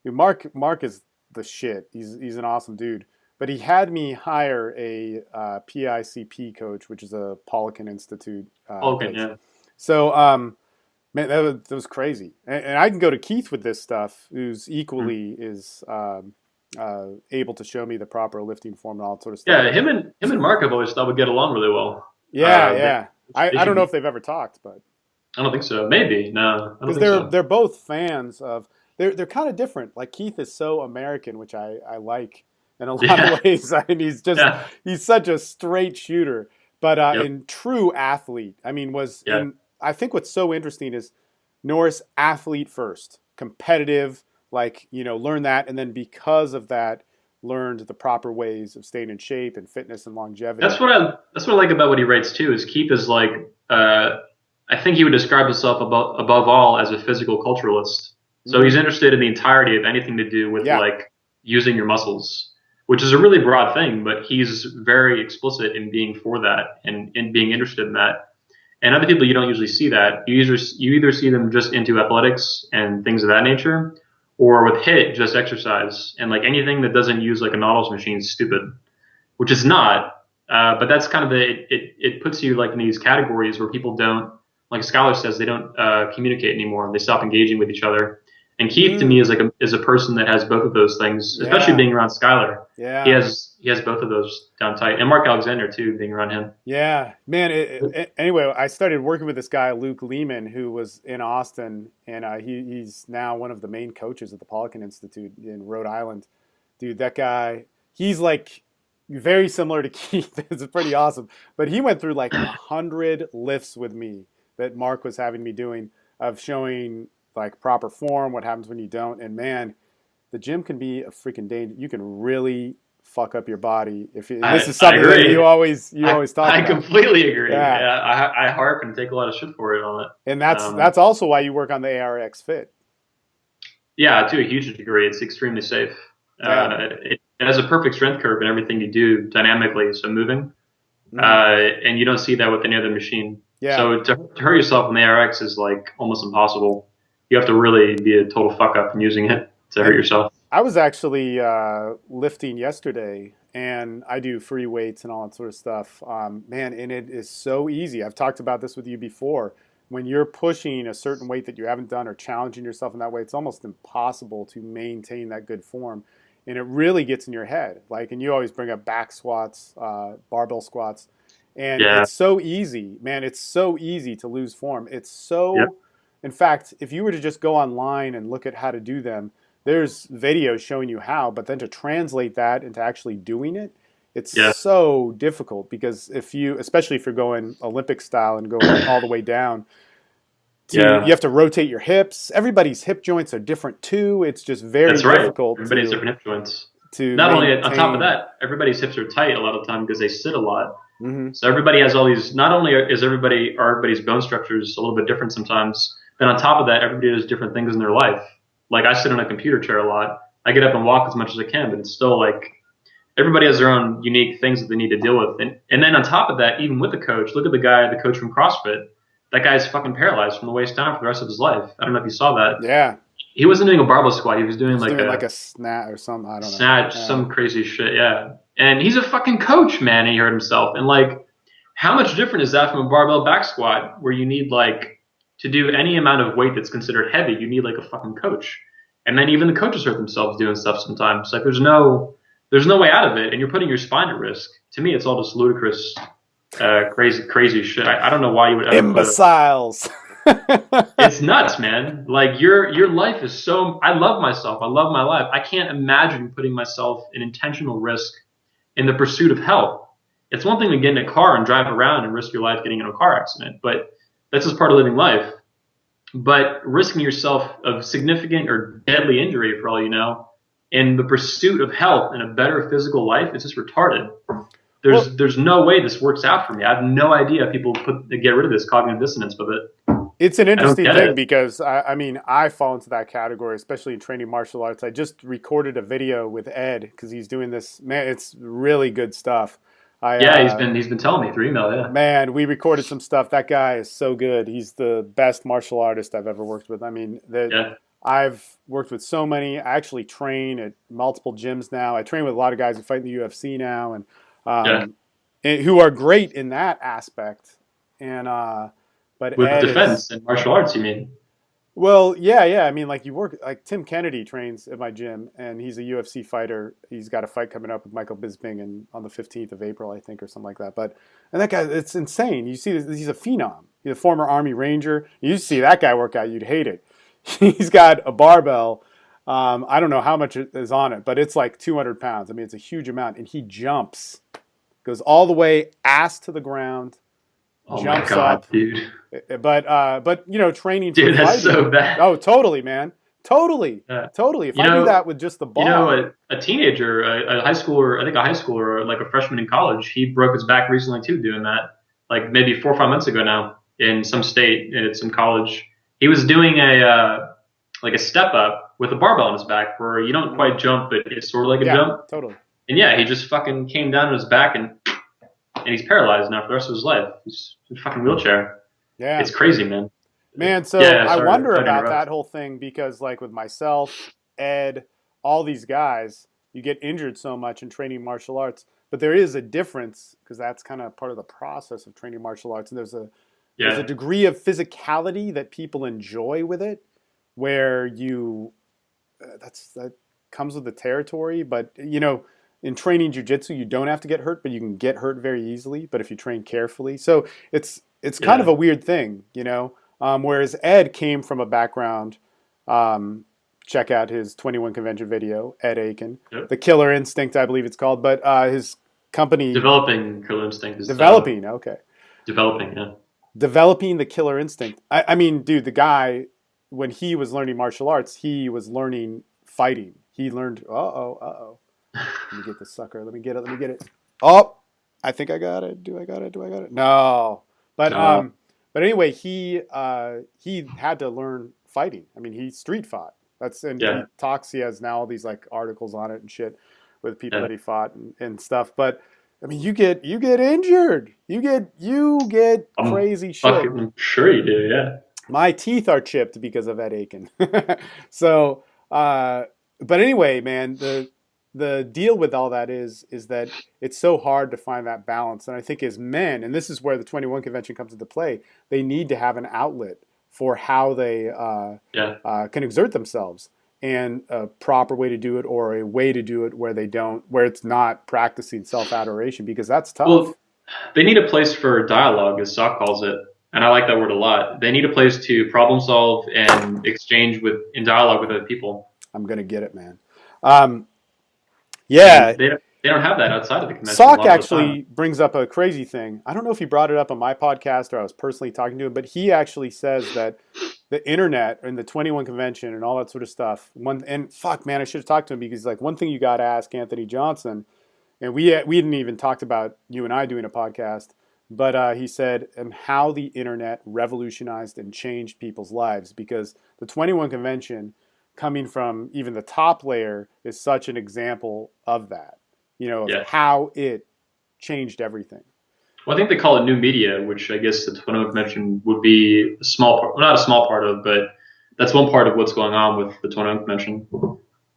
Mark is the shit. He's an awesome dude. But he had me hire a PICP coach, which is a Poliquin Institute. Poliquin, yeah. So, man, that was crazy. And I can go to Keith with this stuff, who's equally is able to show me the proper lifting form and all that sort of stuff. Yeah, him and Mark I've always thought would get along really well. Yeah. I don't know if they've ever talked, but I don't think so. Maybe no, because they're both fans of. They're kind of different. Like Keith is so American, which I like in a lot of ways. I mean, he's such a straight shooter, but in true athlete. I mean, I think what's so interesting is Norris athlete first, competitive, learn that, and then because of that, learned the proper ways of staying in shape and fitness and longevity. That's what I like about what he writes too. Is Keith is like I think he would describe himself above all as a physical culturalist. So he's interested in the entirety of anything to do with like using your muscles, which is a really broad thing, but he's very explicit in being for that and in being interested in that. And other people, you don't usually see that. You either see them just into athletics and things of that nature, or with HIIT, just exercise. And like anything that doesn't use like a Nautilus machine is stupid, which is not. But that's kind of it puts you like in these categories where people don't, like a scholar says, they don't communicate anymore. They stop engaging with each other. And Keith to me is a person that has both of those things, especially being around Skylar. Yeah, he has both of those down tight, and Mark Alexander too, being around him. Yeah, man. Anyway, I started working with this guy Luke Lehman, who was in Austin, and he's now one of the main coaches at the Poliquin Institute in Rhode Island. Dude, that guy, he's like very similar to Keith. It's pretty awesome. But he went through like 100 lifts with me that Mark was having me doing of showing like proper form, what happens when you don't. And man, the gym can be a freaking danger. You can really fuck up your body this is something that you always talk about. I completely agree. Yeah. I harp and take a lot of shit for it on it. And that's also why you work on the ARX Fit. Yeah, to a huge degree. It's extremely safe. Yeah. It has a perfect strength curve in everything you do dynamically, so moving. And you don't see that with any other machine. Yeah. So to hurt yourself on the ARX is like almost impossible. You have to really be a total fuck up in using it to hurt yourself. I was actually lifting yesterday, and I do free weights and all that sort of stuff. Man, and it is so easy. I've talked about this with you before. When you're pushing a certain weight that you haven't done or challenging yourself in that way, it's almost impossible to maintain that good form. And it really gets in your head. And you always bring up back squats, barbell squats. And it's so easy, man. It's so easy to lose form. It's so... In fact, if you were to just go online and look at how to do them, there's videos showing you how, but then to translate that into actually doing it, it's so difficult because especially if you're going Olympic style and going all the way down, you have to rotate your hips. Everybody's hip joints are different too. It's just very difficult. Everybody's different hip joints. Not only on top of that, everybody's hips are tight a lot of the time because they sit a lot. Mm-hmm. So everybody has all these. Not only are everybody's bone structures a little bit different sometimes. Then on top of that, everybody does different things in their life. Like I sit in a computer chair a lot. I get up and walk as much as I can, but it's still like everybody has their own unique things that they need to deal with. And then on top of that, even with the coach, look at the coach from CrossFit. That guy's fucking paralyzed from the waist down for the rest of his life. I don't know if you saw that. Yeah. He wasn't doing a barbell squat. He was doing like a snatch or something. I don't know. Snatch, some crazy shit. Yeah. And he's a fucking coach, man. And he hurt himself. And like, how much different is that from a barbell back squat where you need like, to do any amount of weight that's considered heavy, you need like a fucking coach. And then even the coaches hurt themselves doing stuff sometimes. Like there's no way out of it, and you're putting your spine at risk. To me, it's all just ludicrous, crazy shit. I don't know why you would ever imbeciles. It's nuts, man. Like your life is so. I love myself. I love my life. I can't imagine putting myself in intentional risk in the pursuit of health. It's one thing to get in a car and drive around and risk your life getting in a car accident, but that's just part of living life. but risking yourself of significant or deadly injury for all you know in the pursuit of health and a better physical life is just retarded. Well, There's no way this works out for me. I have no idea people get rid of this cognitive dissonance with it. it's an I don't interesting get thing it. because I mean, I fall into that category, especially in training martial arts. I just recorded a video with Ed because he's doing this. Man, it's really good stuff. I Yeah, he's been telling me through email. Yeah, Man, we recorded some stuff. That guy is so good. He's the best martial artist I've ever worked with. I mean, yeah, I've worked with so many. I actually train at multiple gyms now. I train with a lot of guys who fight in the UFC now, yeah. and who are great in that aspect. And but With Ed is defense and martial arts, you mean? well, yeah, yeah. I mean, like you work like Tim Kennedy trains at my gym, and he's a UFC fighter. He's got a fight coming up with Michael Bisping and on the 15th of April, I think, or something like that. But and that guy, it's insane. You see, he's a phenom. He's a former Army Ranger. You see that guy work out, you'd hate it. He's got a barbell. I don't know how much is on it, but it's like 200 pounds. I mean, it's a huge amount, and he jumps, goes all the way ass to the ground, Oh my jumps god, up. dude. But you know, training for Dude, that's fighting. so bad. Oh, totally, man. Totally, Yeah. totally. If You I do know, that with just the bar, a teenager, a high schooler, I think a high schooler, or like a freshman in college, he broke his back recently too doing that. Like maybe 4 or 5 months ago now, in some state, at some college, he was doing a step up with a barbell on his back, where you don't quite jump, but it's sort of like a yeah, jump. totally. And yeah, he just fucking came down on his back and he's paralyzed now for the rest of his life. He's in a fucking wheelchair. Yeah, It's crazy, man. man. So Yeah, I wonder sorry to about interrupt. that whole thing because, like, with myself, Ed, all these guys, you get injured so much in training martial arts. But there is a difference because that's kind of part of the process of training martial arts, and there's a Yeah, degree of physicality that people enjoy with it, where you that comes with the territory. But you know, in training jujitsu, you don't have to get hurt, but you can get hurt very easily. But if you train carefully, so it's kind of yeah. a weird thing, you know. Whereas Ed came from a background. Check out his 21 convention video, Ed Aiken, Yep. the Killer Instinct, I believe it's called. But his company Developing killer instinct is developing, okay, developing. Yeah, developing the killer instinct. I mean, dude, the guy, when he was learning martial arts, he was learning fighting. He learned, let me get this sucker. Let me get it. Let me get it. Oh, I think I got it. Do I got it? Do I got it? No. But uh, but anyway, he had to learn fighting. I mean, he street fought. And he yeah, talks. He has now all these like articles on it and shit with people yeah. that he fought and stuff. But I mean, you get injured. You get I'm crazy shit. fucking sure you do. Yeah, My teeth are chipped because of Ed Aiken. So, but anyway, man, the deal with all that is that it's so hard to find that balance. And I think as men, and this is where the 21 convention comes into play, they need to have an outlet for how they yeah. can exert themselves, and a proper way to do it, or a way to do it where it's not practicing self adoration, because that's Well, tough. they need a place for dialogue, as Sock calls it, and I like that word a lot. They need a place to problem solve and exchange with in dialogue with other people, I'm gonna get it, man. Um, and yeah, they don't have that outside of the convention a Sock lot of the time. actually brings up a crazy thing. I don't know if he brought it up on my podcast or I was personally talking to him, but he actually says that the internet and the 21 convention and all that sort of stuff. And fuck, man, I should have talked to him because like one thing you got to ask Anthony Johnson, and we hadn't even talked about you and I doing a podcast, but he said how the internet revolutionized and changed people's lives, because the 21 convention, coming from even the top layer, is such an example of that, you know, of Yeah. how it changed everything. Well, I think they call it new media, which I guess the Twin Oak mention would be a small part, well, not a small part of, but that's one part of what's going on with the Twin Oak mention.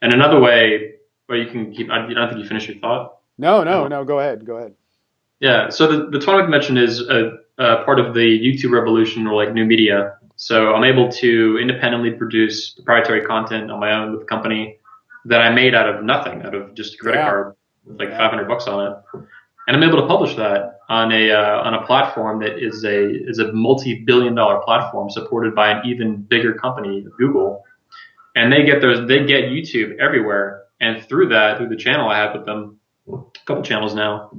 And another way, where you can keep, I don't think you finished your thought. No, no, No. no. Go ahead. Go ahead. Yeah, so the Twin Oak mention is a part of the YouTube revolution, or like new media. So I'm able to independently produce proprietary content on my own with a company that I made out of nothing, out of just a credit Yeah. card with like Yeah. $500 on it. And I'm able to publish that on a platform that is a multi-billion-dollar platform supported by an even bigger company, Google. And they get YouTube everywhere. And through the channel I have with them, a couple channels now,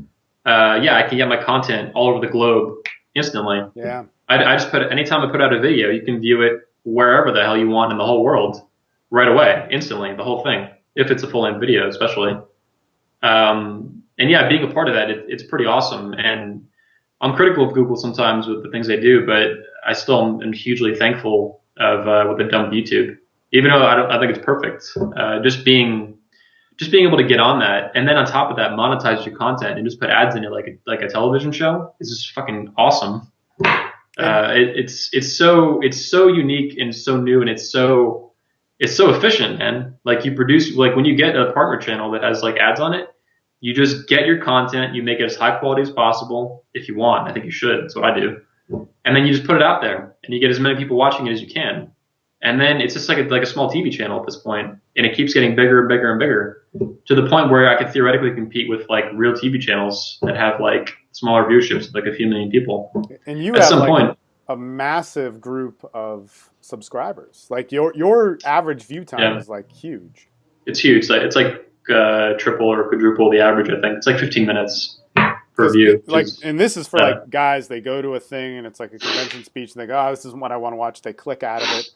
I can get my content all over the globe instantly. Yeah. I just anytime I put out a video, you can view it wherever the hell you want in the whole world right away, instantly, the whole thing, if it's a full-length video, especially. And yeah, being a part of that, it's pretty awesome. And I'm critical of Google sometimes with the things they do, but I still am hugely thankful of what they've done with YouTube. Even though I think it's perfect, just being able to get on that, and then on top of that, monetize your content and just put ads in it like a television show is just fucking awesome. It's so unique and so new, and it's so efficient, man. Like, you produce, like, when you get a partner channel that has like ads on it, you just get your content, you make it as high quality as possible if you want. I think you should. That's what I do. And then you just put it out there, and you get as many people watching it as you can. And then it's just like a small TV channel at this point, and it keeps getting bigger and bigger and bigger, to the point where I could theoretically compete with like real TV channels that have like smaller viewerships, like a few million people. And you at have some like point, a massive group of subscribers. Like your average view time is like huge. It's huge. It's like triple or quadruple the average. I think it's like 15 minutes per view. Like, and this is for like guys. They go to a thing and it's like a convention speech, and they go, "Oh, this isn't what I want to watch." They click out of it.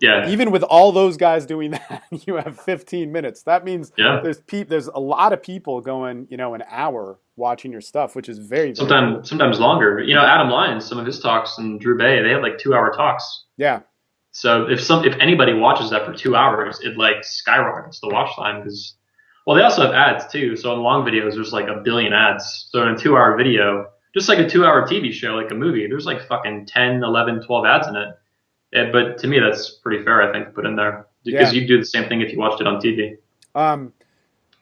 Yeah. Even with all those guys doing that, you have 15 minutes. That means there's a lot of people going, an hour watching your stuff, which is very sometimes longer. Adam Lyons, some of his talks, and Drew Bay, they have like 2-hour talks. Yeah. So if anybody watches that for 2 hours, it like skyrockets the watch time, because they also have ads too. So in long videos, there's like a billion ads. So in a 2-hour video, just like a 2-hour TV show, like a movie, there's like fucking 10, 11, 12 ads in it. But to me, that's pretty fair, I think, to put in there, because you do the same thing if you watched it on TV.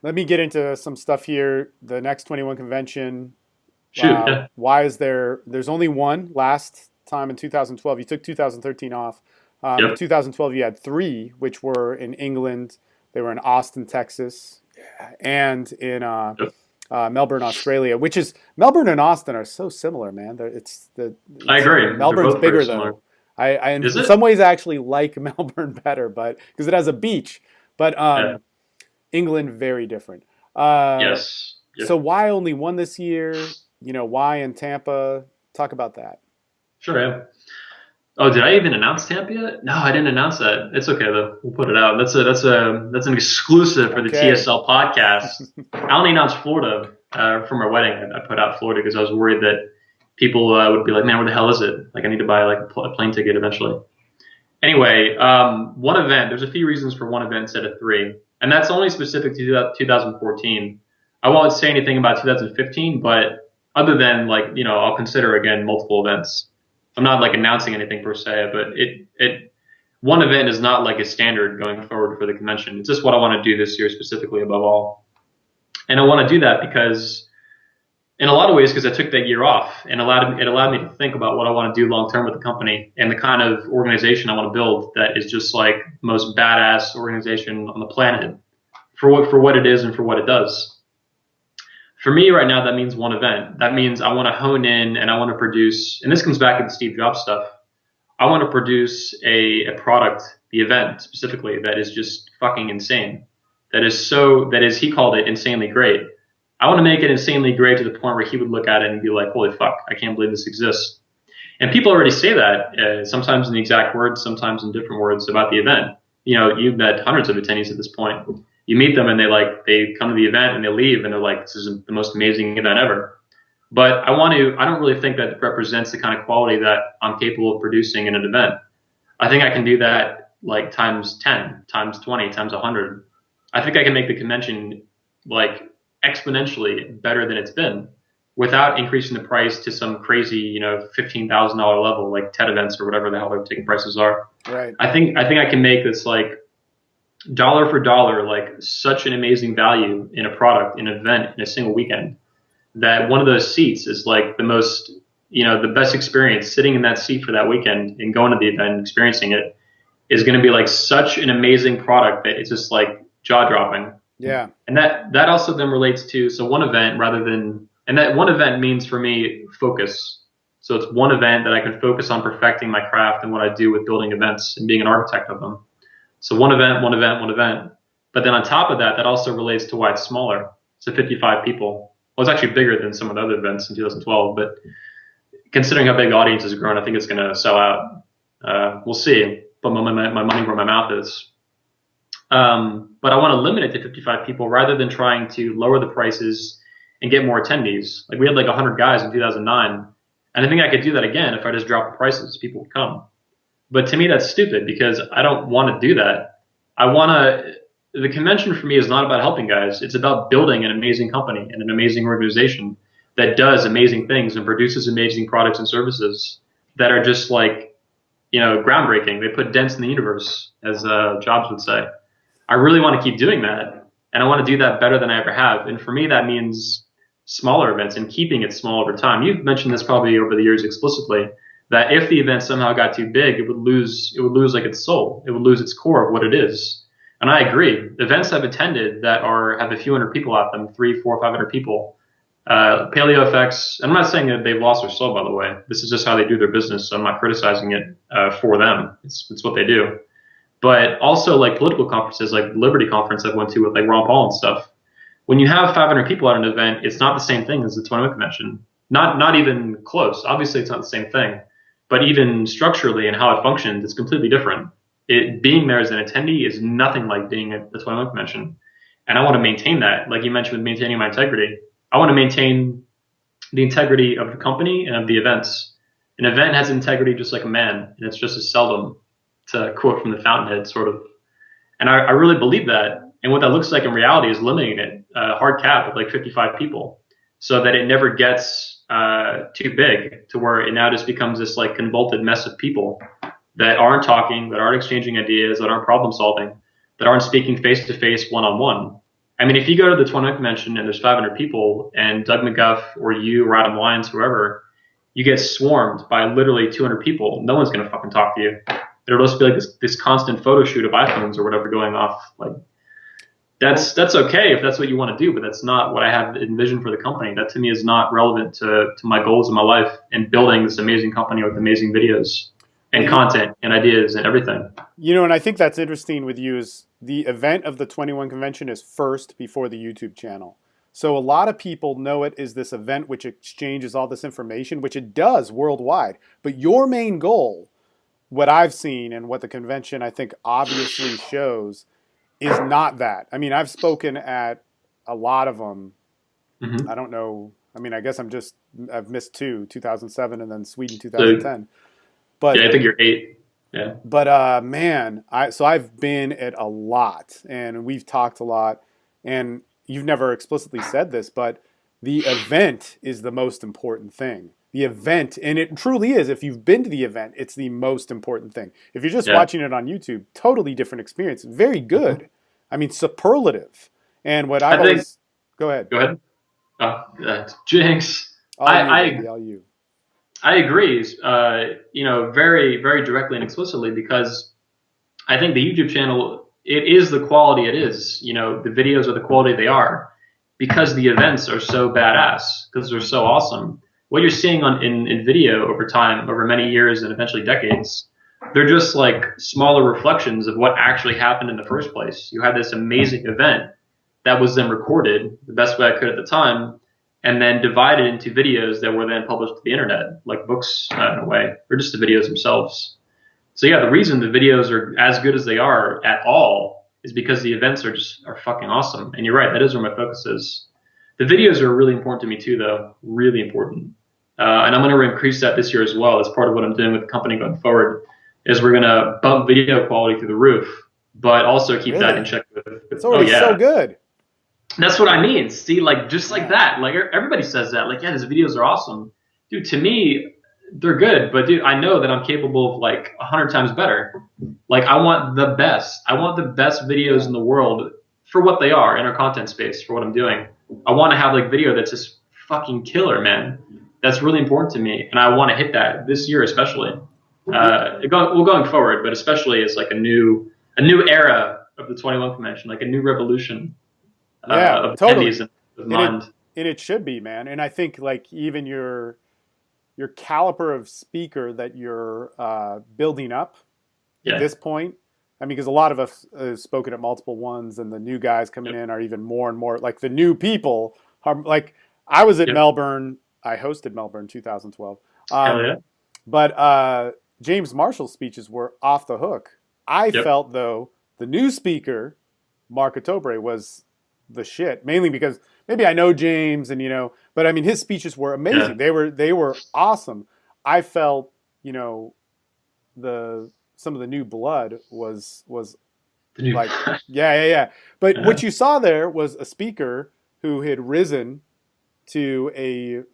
Let me get into some stuff here. The next 21 convention. Shoot. Why is there's only one last time in 2012. You took 2013 off. 2012, you had 3, which were in England. They were in Austin, Texas, and in Melbourne, Australia, which is Melbourne and Austin are so similar, man. I agree. Melbourne's bigger though. I in some ways I actually like Melbourne better, but because it has a beach. But England, very different. Yes. Yep. So why only one this year? Why in Tampa? Talk about that. Sure. Yeah. Oh, did I even announce Tampa yet? No, I didn't announce that. It's okay though. We'll put it out. That's an exclusive for the TSL podcast. I only announced Florida for my wedding. I put out Florida because I was worried that people would be like, "Man, where the hell is it? Like, I need to buy like a plane ticket eventually." Anyway, one event. There's a few reasons for one event instead of 3, and that's only specific to 2014. I won't say anything about 2015, but other than I'll consider again multiple events. I'm not like announcing anything per se, but one event is not like a standard going forward for the convention. It's just what I want to do this year specifically above all. And I want to do that because in a lot of ways, because I took that year off, and it allowed me to think about what I want to do long term with the company and the kind of organization I want to build that is just like the most badass organization on the planet for what it is and for what it does. For me right now, that means one event. That means I want to hone in and I want to produce, and this comes back to the Steve Jobs stuff. I want to produce a product, the event specifically, that is just fucking insane. That is, he called it insanely great. I want to make it insanely great to the point where he would look at it and be like, holy fuck, I can't believe this exists. And people already say that, sometimes in the exact words, sometimes in different words about the event. You've met hundreds of attendees at this point. You meet them and they come to the event and they leave and they're like, this is the most amazing event ever. But I don't really think that represents the kind of quality that I'm capable of producing in an event. I think I can do that like times 10, times 20, times 100. I think I can make the convention like exponentially better than it's been without increasing the price to some crazy, $15,000 level like TED events or whatever the hell their ticket prices are. Right. I think I can make this like dollar for dollar, like such an amazing value in a product, in an event, in a single weekend, that one of those seats is like the most, the best experience. Sitting in that seat for that weekend and going to the event and experiencing it is going to be like such an amazing product that it's just like jaw dropping. Yeah. And that also then relates to, so one event and that one event means for me focus. So it's one event that I can focus on perfecting my craft and what I do with building events and being an architect of them. So one event. But then on top of that also relates to why it's smaller. So 55 people. Well, it's actually bigger than some of the other events in 2012, but considering how big the audience has grown, I think it's going to sell out. We'll see. put my money where my mouth is. But I want to limit it to 55 people rather than trying to lower the prices and get more attendees. Like we had like 100 guys in 2009. And I think I could do that again if I just drop the prices. People would come. But to me, that's stupid because I don't want to do that. The convention for me is not about helping guys. It's about building an amazing company and an amazing organization that does amazing things and produces amazing products and services that are just like, groundbreaking. They put dents in the universe, as Jobs would say. I really want to keep doing that. And I want to do that better than I ever have. And for me, that means smaller events and keeping it small over time. You've mentioned this probably over the years explicitly, that if the event somehow got too big, it would lose like its soul. It would lose its core of what it is. And I agree. Events I've attended that have a few hundred people at them, 300, 400, 500 people. Paleo Effects, and I'm not saying that they've lost their soul, by the way. This is just how they do their business, so I'm not criticizing it for them. It's what they do. But also like political conferences, like the Liberty Conference I went to with like Ron Paul and stuff. When you have 500 people at an event, it's not the same thing as the 21 convention. Not even close. Obviously, it's not the same thing. But even structurally and how it functions, it's completely different. Being there as an attendee is nothing like being at the 21 convention. And I want to maintain that, like you mentioned with maintaining my integrity. I want to maintain the integrity of the company and of the events. An event has integrity just like a man, and it's just as seldom, to quote from the Fountainhead, sort of. And I really believe that. And what that looks like in reality is limiting it, hard cap of like 55 people, so that it never gets too big to where it now just becomes this like convoluted mess of people that aren't talking, that aren't exchanging ideas, that aren't problem solving, that aren't speaking face to face, one on one. I mean, if you go to the 21 convention and there's 500 people and Doug McGuff or you or Adam Lyons, whoever, you get swarmed by literally 200 people. No one's going to fucking talk to you. It'll just be like this constant photo shoot of iPhones or whatever going off. Like that's okay if that's what you want to do, but that's not what I have envisioned for the company. That to me is not relevant to my goals in my life and building this amazing company with amazing videos and content and ideas and everything. And I think that's interesting with you is the event of the 21 convention is first before the YouTube channel. So a lot of people know it is this event which exchanges all this information, which it does worldwide. But your main goal, what I've seen and what the convention I think obviously shows, is not that. I mean, I've spoken at a lot of them. Mm-hmm. I don't know. I mean, I guess I've missed 2007 and then Sweden 2010. But yeah, I think you're 8. Yeah. But man, I've been at a lot and we've talked a lot, and you've never explicitly said this, but the event is the most important thing. The event, and it truly is. If you've been to the event, it's the most important thing. If you're just watching it on YouTube, totally different experience. Very good. Mm-hmm. I mean, superlative. And what I've always... Go ahead. Go ahead. Jinx. All you. I agree, very, very directly and explicitly, because I think the YouTube channel, it is the quality it is. The videos are the quality they are because the events are so badass, because they're so awesome. What you're seeing in video over time, over many years and eventually decades, they're just like smaller reflections of what actually happened in the first place. You had this amazing event that was then recorded the best way I could at the time, and then divided into videos that were then published to the internet, like books in a way, or just the videos themselves. So yeah, the reason the videos are as good as they are at all is because the events are fucking awesome. And you're right, that is where my focus is. The videos are really important to me too, though, really important. And I'm going to increase that this year as well. That's part of what I'm doing with the company going forward, is we're going to bump video quality through the roof, but also keep that in check. It's already so good. That's what I mean. See, like, just like that. Like, everybody says that. Like, yeah, these videos are awesome. Dude, to me, they're good. But, dude, I know that I'm capable of, like, 100 times better. Like, I want the best. I want the best videos in the world for what they are in our content space, for what I'm doing. I want to have, like, video that's just fucking killer, man. That's really important to me. And I want to hit that this year especially. Going forward, but especially as, like, a new era of the 21 convention, like a new revolution. Of totally. Attendees of mind. And it should be, man. And I think like even your caliber of speaker that you're building up at this point. I mean, because a lot of us have spoken at multiple ones, and the new guys coming in are even more and more like the new people are like. I was at Melbourne. I hosted Melbourne 2012. Hell yeah. But James Marshall's speeches were off the hook. I Yep. felt, though, the new speaker, Mark Otobre, was the shit. Mainly because maybe I know James, and but I mean his speeches were Yeah. amazing. They were awesome. I felt, the some of the new blood was The new- like, yeah. But Yeah. what you saw there was a speaker who had risen to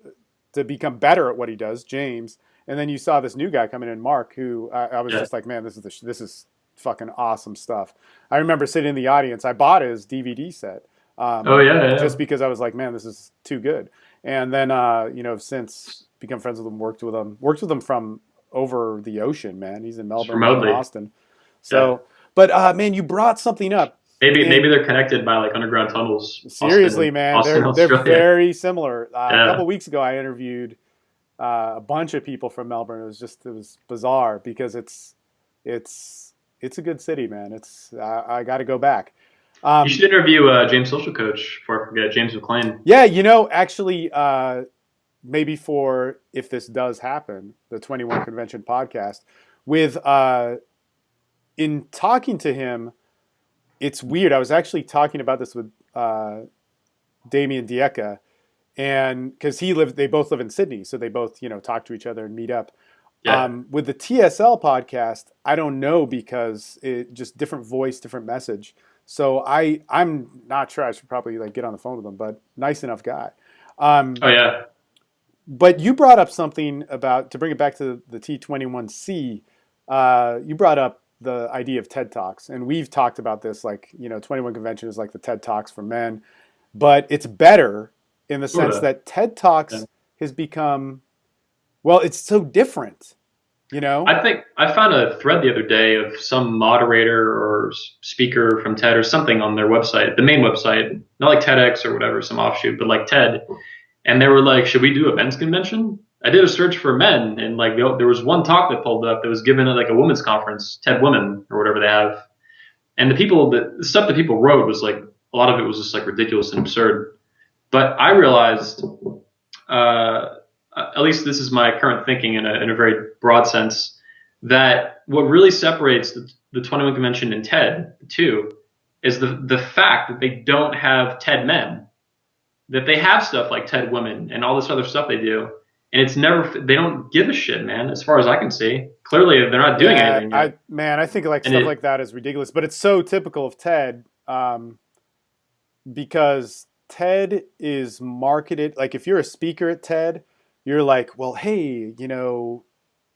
become better at what he does, James. And then you saw this new guy coming in, Mark, who I was Yeah. just like, man, this is fucking awesome stuff. I remember sitting in the audience. I bought his DVD set, Oh yeah. just because I was like, man, this is too good. And then since become friends with him, worked with him from over the ocean, man. He's in Just Melbourne, I'm in remotely. Austin. So, but man, you brought something up. Maybe they're connected by like underground tunnels. Seriously, man, Austin, they're Australia. very similar. A Yeah. couple weeks ago, I interviewed a bunch of people from Melbourne. It was bizarre because it's a good city, man. I got to go back. You should interview James' social coach before I forget, James McLean. Yeah, actually, maybe for if this does happen, the 21 Convention podcast, with in talking to him, it's weird. I was actually talking about this with Damien Dieka, and because they both live in Sydney, so they both talk to each other and meet up. Yeah. With the TSL podcast, I don't know because it just different voice, different message. So I'm not sure. I should probably get on the phone with him, but nice enough guy. Oh yeah. But you brought up something about, to bring it back to the T21C. You brought up the idea of TED Talks, and we've talked about this. 21 Convention is like the TED Talks for men, but it's better in the sense that TED Talks has become, well, it's so different. I think I found a thread the other day of some moderator or speaker from TED or something on their website, the main website, not like TEDx or whatever, some offshoot, but like TED. And they were like, should we do a men's convention? I did a search for men, and there was one talk that pulled up that was given at like a women's conference, TED Women or whatever they have. And the stuff that people wrote was like, a lot of it was just like ridiculous and absurd. But I realized, at least this is my current thinking in a very broad sense, that what really separates the 21 Convention and TED too is the fact that they don't have TED men, that they have stuff like TED Women and all this other stuff they do, and they don't give a shit, man. As far as I can see, clearly they're not doing anything yet. I think stuff like that is ridiculous, but it's so typical of TED, because TED is marketed like, if you're a speaker at TED, you're like, well, hey,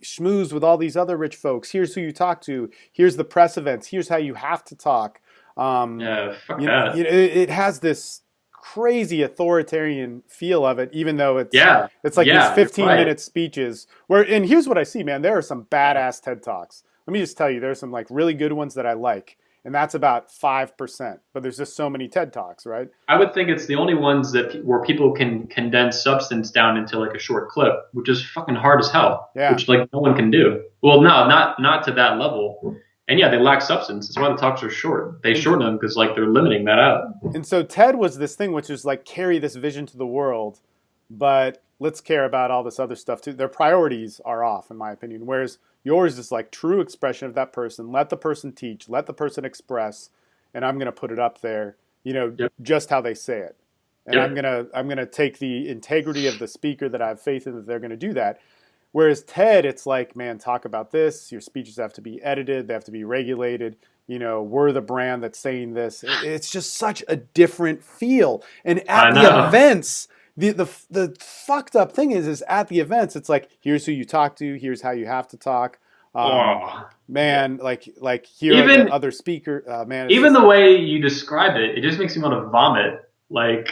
schmooze with all these other rich folks. Here's who you talk to. Here's the press events. Here's how you have to talk. Yeah, fuck that. It has this crazy authoritarian feel of it, even though it's like these 15-minute speeches. And here's what I see, man. There are some badass TED Talks. Let me just tell you, there's some like really good ones that I like. And that's about 5%. But there's just so many TED Talks, right? I would think it's the only ones where people can condense substance down into like a short clip, which is fucking hard as hell. Yeah. Which like no one can do. Well, no, not to that level. And yeah, they lack substance. That's why the talks are short. They shorten them because like they're limiting that out. And so TED was this thing which is like, carry this vision to the world, but let's care about all this other stuff too. Their priorities are off, in my opinion. Whereas yours is like true expression of that person. Let the person teach, let the person express, and I'm going to put it up there, just how they say it. And I'm gonna take the integrity of the speaker that I have faith in that they're going to do that. Whereas TED, it's like, man, talk about this. Your speeches have to be edited. They have to be regulated. We're the brand that's saying this. It's just such a different feel. And at the events, the fucked up thing is at the events, it's like, here's who you talk to. Here's how you have to talk. Man, like here are the other speaker. Man, even the way you describe it just makes me want to vomit. Like,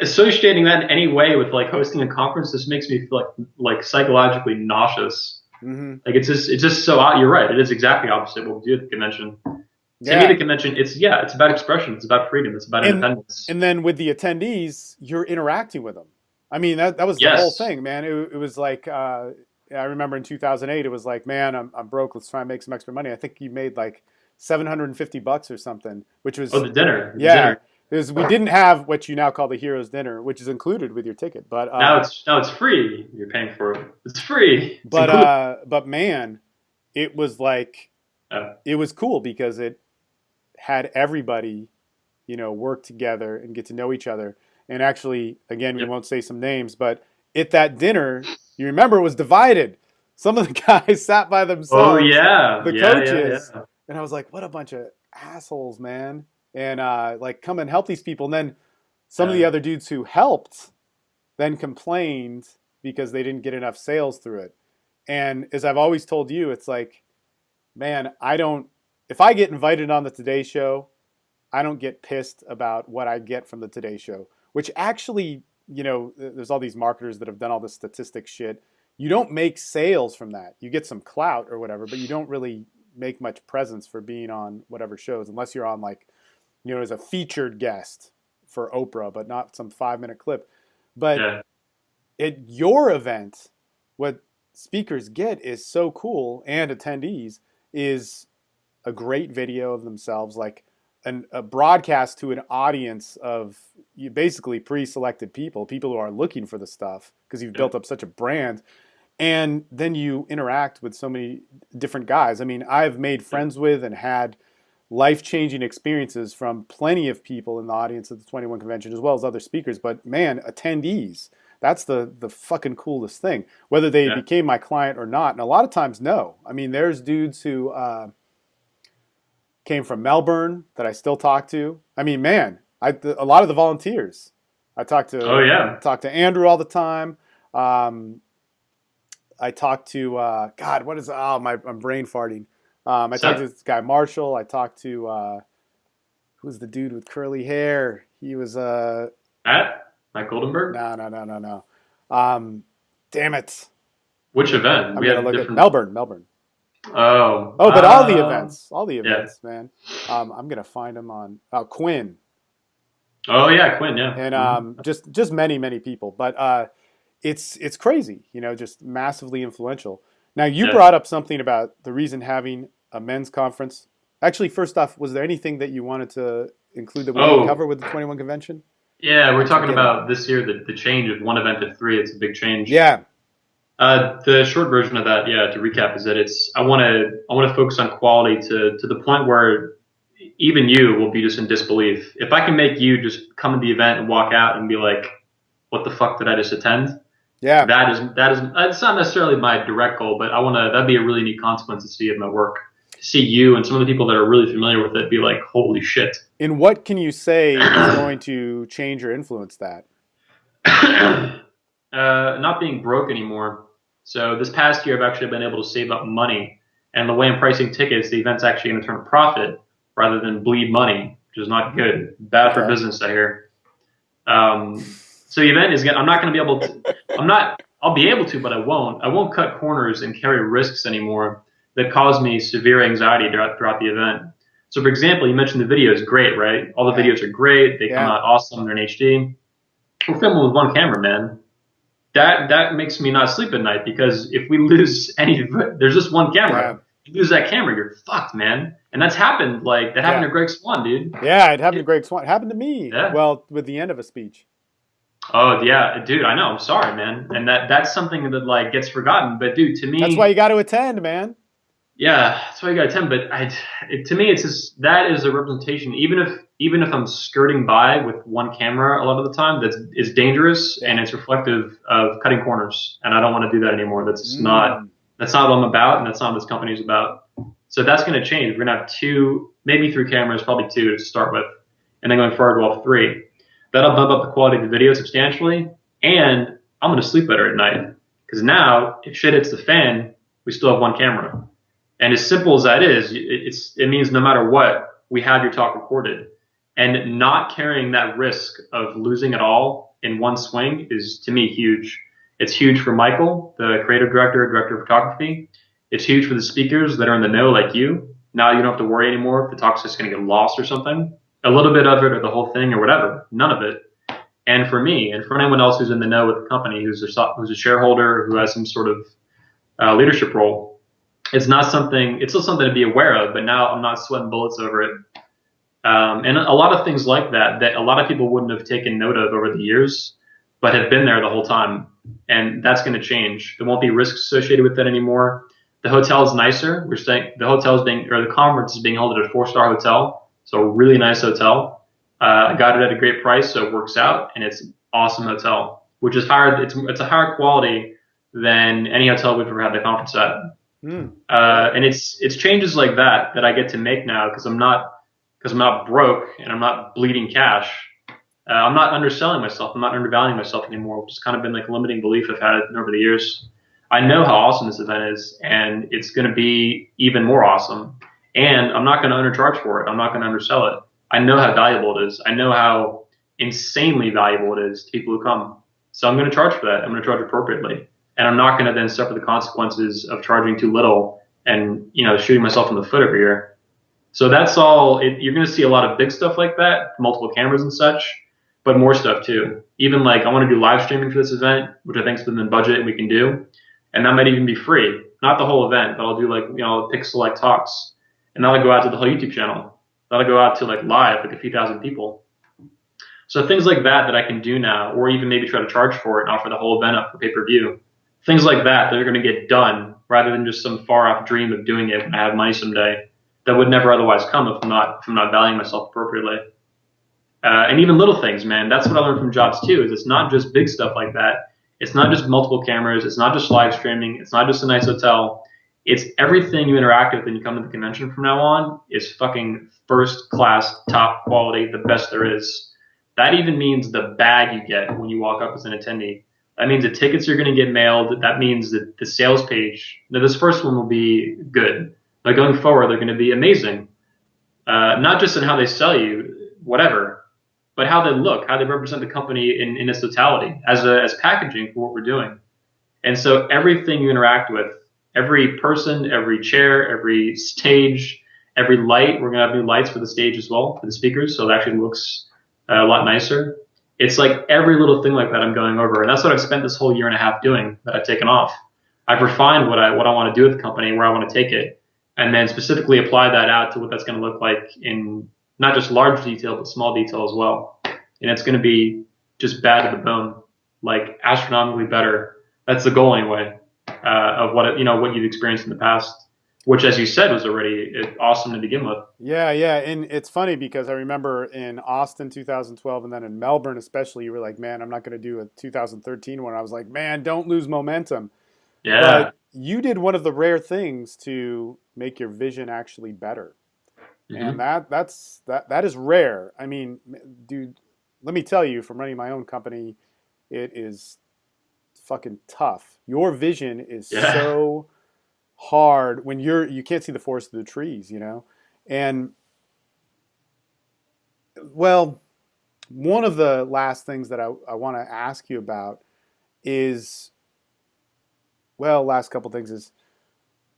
associating that in any way with like hosting a conference just makes me feel like psychologically nauseous. Mm-hmm. Like it's just so out. You're right. It is exactly opposite what we do at the convention. To me, the convention, it's about expression. It's about freedom. It's about independence. And then with the attendees, you're interacting with them. I mean, that was the whole thing, man. It was like, I remember in 2008, it was like, man, I'm broke. Let's try and make some extra money. I think you made like $750 or something, which was the dinner. Dinner. is we didn't have what you now call the hero's dinner, which is included with your ticket. But Now it's free. You're paying for it. It's free. It's included. but man, it was like it was cool because it had everybody, work together and get to know each other. And actually, again, we won't say some names, but at that dinner, you remember, it was divided. Some of the guys sat by themselves. Oh yeah, the coaches, and I was like, what a bunch of assholes, man. And like, come and help these people. And then some of the other dudes who helped then complained because they didn't get enough sales through it. And as I've always told you, it's like, man, if I get invited on the Today Show, I don't get pissed about what I get from the Today Show, which actually, there's all these marketers that have done all this statistics shit. You don't make sales from that. You get some clout or whatever, but you don't really make much presence for being on whatever shows, unless you're on like, as a featured guest for Oprah, but not some 5-minute clip. But at your event, what speakers get is so cool, and attendees, is a great video of themselves, like a broadcast to an audience of basically pre-selected people who are looking for the stuff because you've built up such a brand. And then you interact with so many different guys. I mean, I've made friends with and had life-changing experiences from plenty of people in the audience at the 21 convention, as well as other speakers. But man, attendees, that's the fucking coolest thing, whether they became my client or not. And a lot of times, no. I mean, there's dudes who came from Melbourne that I still talk to. I mean, man, a lot of the volunteers. I talk to Andrew all the time. I talked to I'm brain farting. I talked to this guy Marshall. I talked to who's the dude with curly hair? He was Mike Goldenberg? No. Damn it. Which event? I'm gonna look at Melbourne. Oh, but all the events, man. I'm gonna find him on Quinn. Oh yeah, Quinn, yeah. And just many people, but it's crazy, just massively influential. Now you brought up something about the reason having a men's conference. Actually, first off, was there anything that you wanted to include that we didn't cover with the 21 convention? Yeah, we're talking about this year the change of one event to 3. It's a big change. Yeah. The short version of that, to recap, is that I want to focus on quality to the point where even you will be just in disbelief. If I can make you just come to the event and walk out and be like, "What the fuck did I just attend?" Yeah, that is it's not necessarily my direct goal, but that'd be a really neat consequence to see of my work. To see you and some of the people that are really familiar with it be like, "Holy shit!" And what can you say is going to change or influence that? Not being broke anymore. So this past year, I've actually been able to save up money, and the way I'm pricing tickets, the event's actually going to turn a profit rather than bleed money, which is not good. Bad for business, I hear. So the event I'm not going to be able to. I'll be able to, but I won't. I won't cut corners and carry risks anymore that cause me severe anxiety throughout the event. So, for example, you mentioned the video is great, right? All the videos are great. They come out awesome. They're in HD. We're filming with one camera, man. That makes me not sleep at night because if we lose there's just one camera. Yeah. If you lose that camera, you're fucked, man. And that's happened. Like that happened to Greg Swan, dude. Yeah, it happened to Greg Swan. It happened to me. Yeah. Well, with the end of a speech. Oh yeah, dude. I know. I'm sorry, man. And that's something that like gets forgotten. But dude, to me, that's why you got to attend, man. Yeah, that's why you got to attend. But to me, it's just that is a representation. Even if I'm skirting by with one camera, a lot of the time, it's dangerous and it's reflective of cutting corners. And I don't want to do that anymore. That's not what I'm about, and that's not what this company is about. So that's going to change. We're going to have 2, maybe 3 cameras, probably 2 to start with, and then going forward, we'll have 3. That'll bump up the quality of the video substantially, and I'm going to sleep better at night because now if shit hits the fan, we still have one camera. And as simple as that is, it means no matter what, we have your talk recorded. And not carrying that risk of losing it all in one swing is, to me, huge. It's huge for Michael, the creative director of photography. It's huge for the speakers that are in the know like you. Now you don't have to worry anymore if the talk's just going to get lost or something. A little bit of it or the whole thing or whatever. None of it. And for me and for anyone else who's in the know with the company, who's a shareholder, who has some sort of leadership role, it's still something to be aware of, but now I'm not sweating bullets over it. And a lot of things like that a lot of people wouldn't have taken note of over the years, but have been there the whole time. And that's going to change. There won't be risks associated with that anymore. The hotel is nicer. We're saying the conference is being held at a 4-star hotel. So a really nice hotel. I got it at a great price, so it works out, and it's an awesome hotel, which is higher. It's a higher quality than any hotel we've ever had the conference at. And it's changes like that I get to make now because I'm not broke and I'm not bleeding cash. I'm not underselling myself. I'm not undervaluing myself anymore, which has kind of been like a limiting belief I've had over the years. I know how awesome this event is, and it's going to be even more awesome. And I'm not going to undercharge for it. I'm not going to undersell it. I know how valuable it is. I know how insanely valuable it is to people who come. So I'm going to charge for that. I'm going to charge appropriately. And I'm not going to then suffer the consequences of charging too little and, shooting myself in the foot every year. So that's all. You're going to see a lot of big stuff like that, multiple cameras and such, but more stuff too. Even like I want to do live streaming for this event, which I think is within the budget and we can do. And that might even be free. Not the whole event, but I'll do like, pick select talks. And that'll go out to the whole YouTube channel. That'll go out to like live, like a few thousand people. So things like that I can do now, or even maybe try to charge for it and offer the whole event up for pay-per-view. Things like that are going to get done rather than just some far-off dream of doing it when I have money someday that would never otherwise come if I'm not valuing myself appropriately. And even little things, man. That's what I learned from jobs too. Is it's not just big stuff like that. It's not just multiple cameras. It's not just live streaming. It's not just a nice hotel. It's everything you interact with when you come to the convention from now on is fucking first class, top quality, the best there is. That even means the bag you get when you walk up as an attendee. That means the tickets you're going to get mailed. That means that the sales page. Now, this first one will be good. But going forward, they're going to be amazing. Not just in how they sell you, whatever, but how they look, how they represent the company in its totality as packaging for what we're doing. And so everything you interact with, every person, every chair, every stage, every light, we're going to have new lights for the stage as well, for the speakers, so it actually looks a lot nicer. It's like every little thing like that I'm going over. And that's what I've spent this whole year and a half doing that I've taken off. I've refined what I want to do with the company, where I want to take it, and then specifically apply that out to what that's going to look like in not just large detail, but small detail as well. And it's going to be just bad to the bone, like astronomically better. That's the goal anyway, of what you've experienced in the past, which, as you said, was already awesome to begin with. Yeah. And it's funny because I remember in Austin 2012 and then in Melbourne especially, you were like, man, I'm not going to do a 2013 one. I was like, man, don't lose momentum. Yeah. But you did one of the rare things to make your vision actually better. Mm-hmm. And that is rare. I mean, dude, let me tell you, from running my own company, it is fucking tough. Your vision is so hard when you can't see the forest of the trees, And well, one of the last things that I want to ask you about is, last couple things is,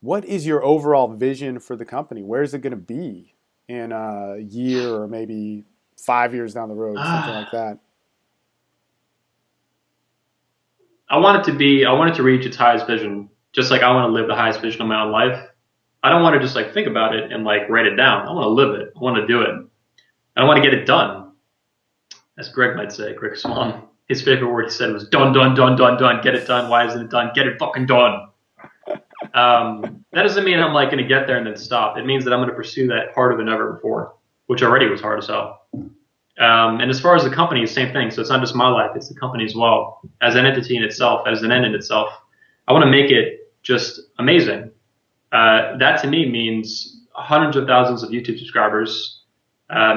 what is your overall vision for the company? Where is it going to be in a year or maybe 5 years down the road, something like that? I want it to reach its highest vision, just like I want to live the highest vision of my own life. I don't want to just like think about it and like write it down. I want to live it. I want to do it. I want to get it done. As Greg might say, Greg Swan, his favorite word he said was done, done, done, done, done. Get it done. Why isn't it done? Get it fucking done. That doesn't mean I'm like going to get there and then stop. It means that I'm going to pursue that harder than ever before, which already was hard as hell. And as far as the company, same thing. So it's not just my life, it's the company as well. As an entity in itself, as an end in itself, I want to make it just amazing. That to me means hundreds of thousands of YouTube subscribers,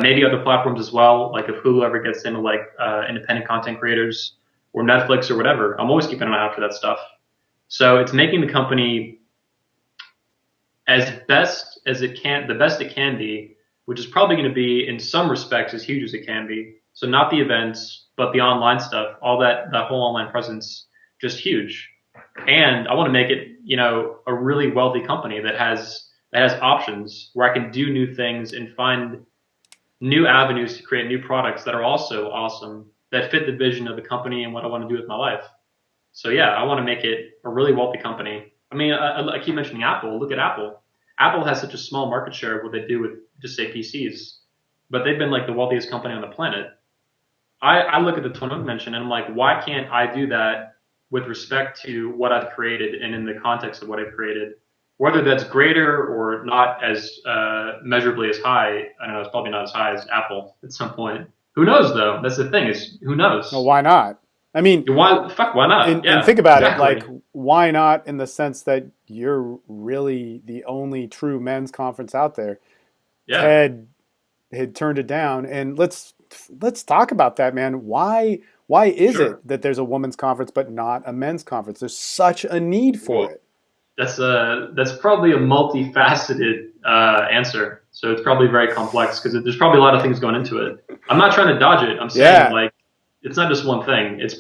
maybe other platforms as well. Like if Hulu ever gets into like independent content creators or Netflix or whatever, I'm always keeping an eye out for that stuff. So it's making the company as best as it can, the best it can be, which is probably going to be in some respects as huge as it can be. So not the events, but the online stuff, all that whole online presence, just huge. And I want to make it, a really wealthy company that has options where I can do new things and find new avenues to create new products that are also awesome, that fit the vision of the company and what I want to do with my life. So yeah, I want to make it a really wealthy company. I mean, I keep mentioning Apple. Look at Apple. Apple has such a small market share of what they do with, just say, PCs. but they've been like the wealthiest company on the planet. I look at the twin mention and I'm like, why can't I do that with respect to what I've created and in the context of what I've created? Whether that's greater or not as measurably as high, I don't know, it's probably not as high as Apple at some point. Who knows though? That's the thing, is who knows? Well, why not? I mean, why not? And think about it, like, why not in the sense that you're really the only true men's conference out there. Yeah. Ted had turned it down, and let's talk about that, man. Why is it that there's a women's conference but not a men's conference? There's such a need for it. That's probably a multifaceted answer. So it's probably very complex because there's probably a lot of things going into it. I'm not trying to dodge it. I'm saying like it's not just one thing. It's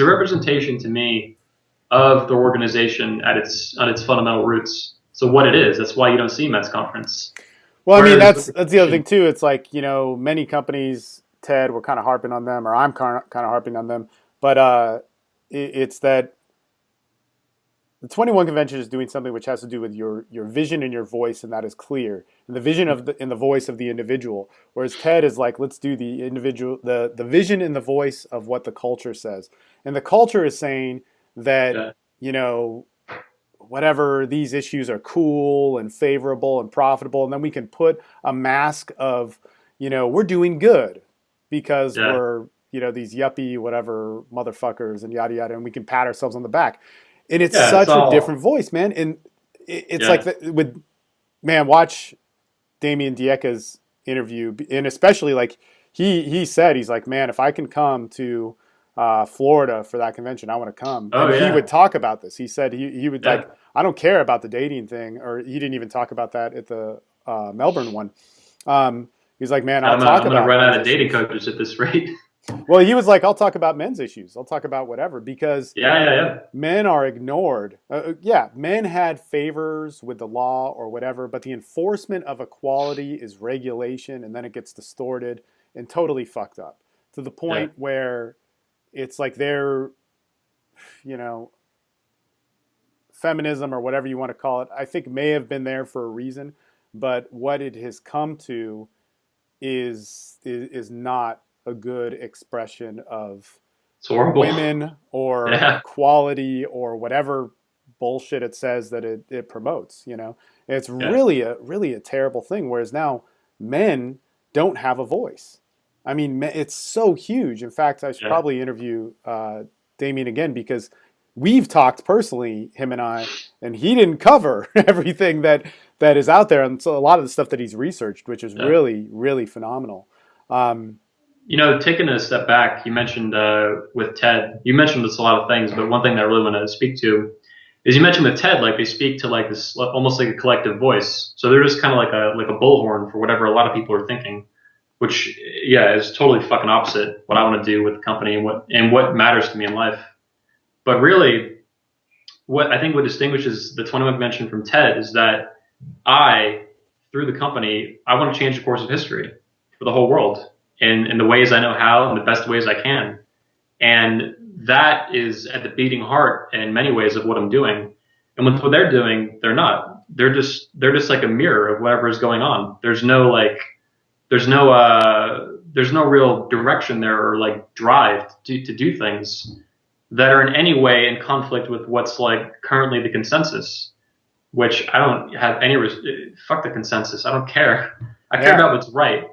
a representation to me of the organization at its fundamental roots. So what it is, that's why you don't see men's conference. Well, I mean, that's the other thing too. It's like, many companies, Ted, we're kind of harping on them, or I'm kind of harping on them, but it's that the 21 convention is doing something which has to do with your vision and your voice, and that is clear. And the vision and the voice of the individual. Whereas Ted is like, let's do the individual, the vision and the voice of what the culture says. And the culture is saying that, whatever, these issues are cool and favorable and profitable, and then we can put a mask of, we're doing good because we're, these yuppie whatever motherfuckers and yada yada, and we can pat ourselves on the back. And it's such a different voice, man. And it's like watch Damien Dieca's interview, and especially like he said, he's like, man, if I can come to Florida for that convention, I want to come. He would talk about this. He said he would like, I don't care about the dating thing, or he didn't even talk about that at the Melbourne one. He's like, man, I'm going to run out of dating coaches at this rate. Well, he was like, I'll talk about men's issues. I'll talk about whatever, because men are ignored. Men had favors with the law or whatever, but the enforcement of equality is regulation, and then it gets distorted and totally fucked up to the point where it's like they're, feminism or whatever you want to call it, I think may have been there for a reason, but what it has come to is not a good expression of women or equality or whatever bullshit it says that it promotes. It's really a terrible thing. Whereas now men don't have a voice. I mean, it's so huge. In fact, I should probably interview Damien again, because we've talked personally, him and I, and he didn't cover everything that is out there, and so a lot of the stuff that he's researched, which is really, really phenomenal. Taking a step back, you mentioned with Ted, you mentioned this a lot of things, but one thing that I really want to speak to is you mentioned with Ted, like they speak to like this almost like a collective voice. So they're just kind of like a bullhorn for whatever a lot of people are thinking, which is totally fucking opposite what I want to do with the company and what matters to me in life. But really, what distinguishes the 21 convention from Ted is that through the company, I want to change the course of history for the whole world in the ways I know how, in the best ways I can. And that is at the beating heart in many ways of what I'm doing. And with what they're doing, they're not. They're just like a mirror of whatever is going on. There's no real direction there or like drive to do things that are in any way in conflict with what's like currently the consensus, which I don't have any, fuck the consensus. I don't care. I care about what's right.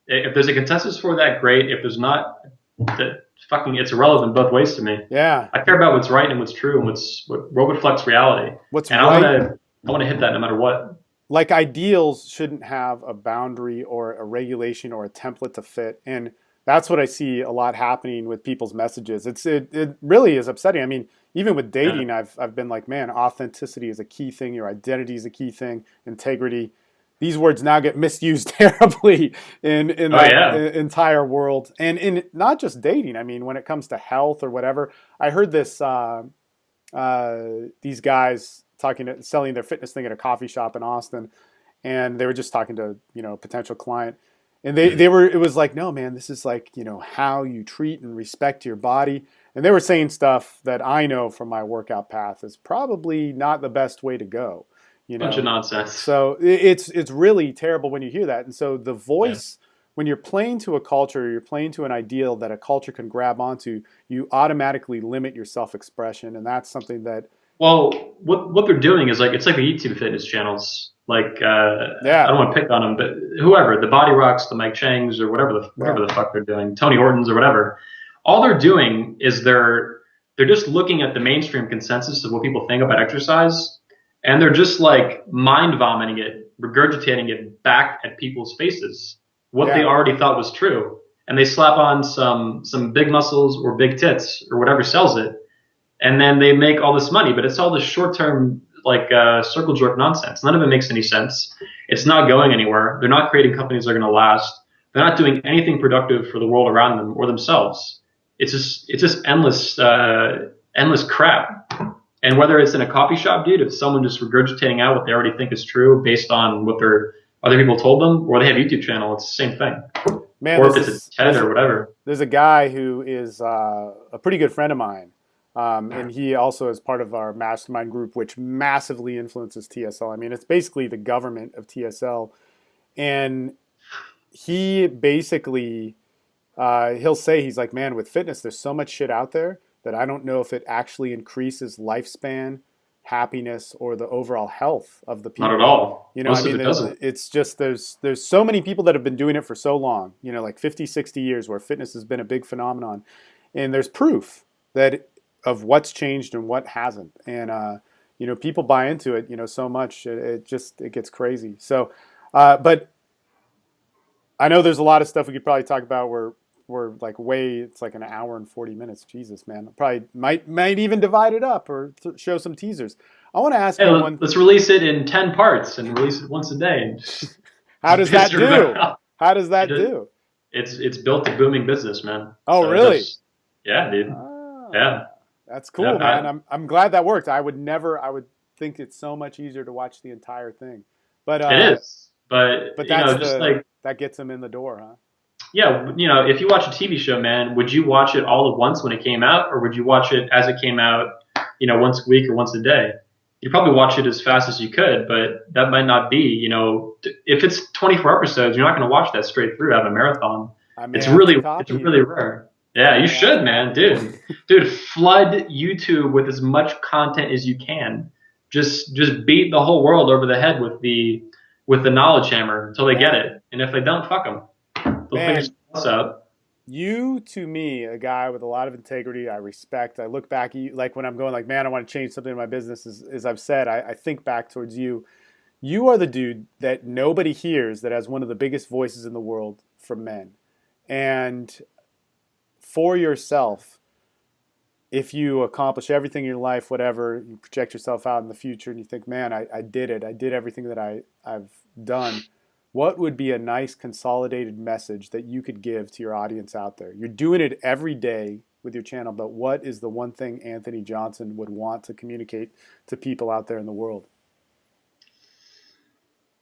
If there's a consensus for that, great. If there's not, it's irrelevant both ways to me. Yeah. I care about what's right and what's true and what reflects reality. I want to hit that no matter what. Like, ideals shouldn't have a boundary or a regulation or a template to fit. And that's what I see a lot happening with people's messages. It really is upsetting. I mean, even with dating, I've been like, man, authenticity is a key thing. Your identity is a key thing. Integrity. These words now get misused terribly in the entire world. And in not just dating. I mean, when it comes to health or whatever, I heard this, these guys selling their fitness thing at a coffee shop in Austin. And they were just talking to, a potential client. And it was like, no, man, this is like, how you treat and respect your body. And they were saying stuff that I know from my workout path is probably not the best way to go. Bunch of nonsense. So it's really terrible when you hear that. And so the voice when you're playing to a culture, you're playing to an ideal that a culture can grab onto, you automatically limit your self-expression, and that's something that. Well, what they're doing is like it's like the YouTube fitness channels. Like I don't want to pick on them, but whoever, the Body Rocks, the Mike Changs, or whatever the fuck they're doing, Tony Hortons or whatever, all they're doing is they're just looking at the mainstream consensus of what people think about exercise, and they're just like mind vomiting it, regurgitating it back at people's faces, what they already thought was true, and they slap on some big muscles or big tits or whatever sells it, and then they make all this money. But it's all this short-term like circle jerk nonsense. None of it makes any sense. It's not going anywhere. They're not creating companies that are going to last. They're not doing anything productive for the world around them or themselves. It's just endless crap. And whether it's in a coffee shop, dude, if someone just regurgitating out what they already think is true based on what other people told them, or they have a YouTube channel, it's the same thing. Man, or if it's a TED or whatever. There's a guy who is a pretty good friend of mine. And he also is part of our mastermind group, which massively influences TSL. I mean, it's basically the government of TSL. And he basically, he'll say, he's like, man, with fitness, there's so much shit out there that I don't know if it actually increases lifespan, happiness, or the overall health of the people. Not at all. You know, Most I mean, of it doesn't. It's just, there's so many people that have been doing it for so long, you know, like 50, 60 years where fitness has been a big phenomenon. And there's proof of what's changed and what hasn't. And, you know, people buy into it, you know, so much, it gets crazy. So, but I know there's a lot of stuff we could probably talk about where we're like it's like an hour and 40 minutes. Jesus, man. Probably might even divide it up or show some teasers. I want to ask you one. Let's release it in 10 parts and release it once a day. How does that do? How does that do? It's built a booming business, man. Oh, so really? Yeah, dude. Yeah. That's cool, man. I'm glad that worked. I would think it's so much easier to watch the entire thing. But it is. But that gets them in the door, huh? Yeah, you know, if you watch a TV show, man, would you watch it all at once when it came out, or would you watch it as it came out, you know, once a week or once a day? You'd probably watch it as fast as you could, but that might not be, you know, if it's 24 episodes, you're not going to watch that straight through, have a marathon. It's really rare. Yeah, you should, man, dude. Dude, flood YouTube with as much content as you can. Just beat the whole world over the head with the knowledge hammer until they get it. And if they don't, fuck them. They'll figure something else out. You, to me, a guy with a lot of integrity, I respect. I look back at you, like when I'm going like, man, I want to change something in my business, as I've said, I think back towards you. You are the dude that nobody hears that has one of the biggest voices in the world for men. And for yourself, if you accomplish everything in your life, whatever, you project yourself out in the future and you think, man, I did it. I did everything that I've done. What would be a nice consolidated message that you could give to your audience out there? You're doing it every day with your channel, but what is the one thing Anthony Johnson would want to communicate to people out there in the world?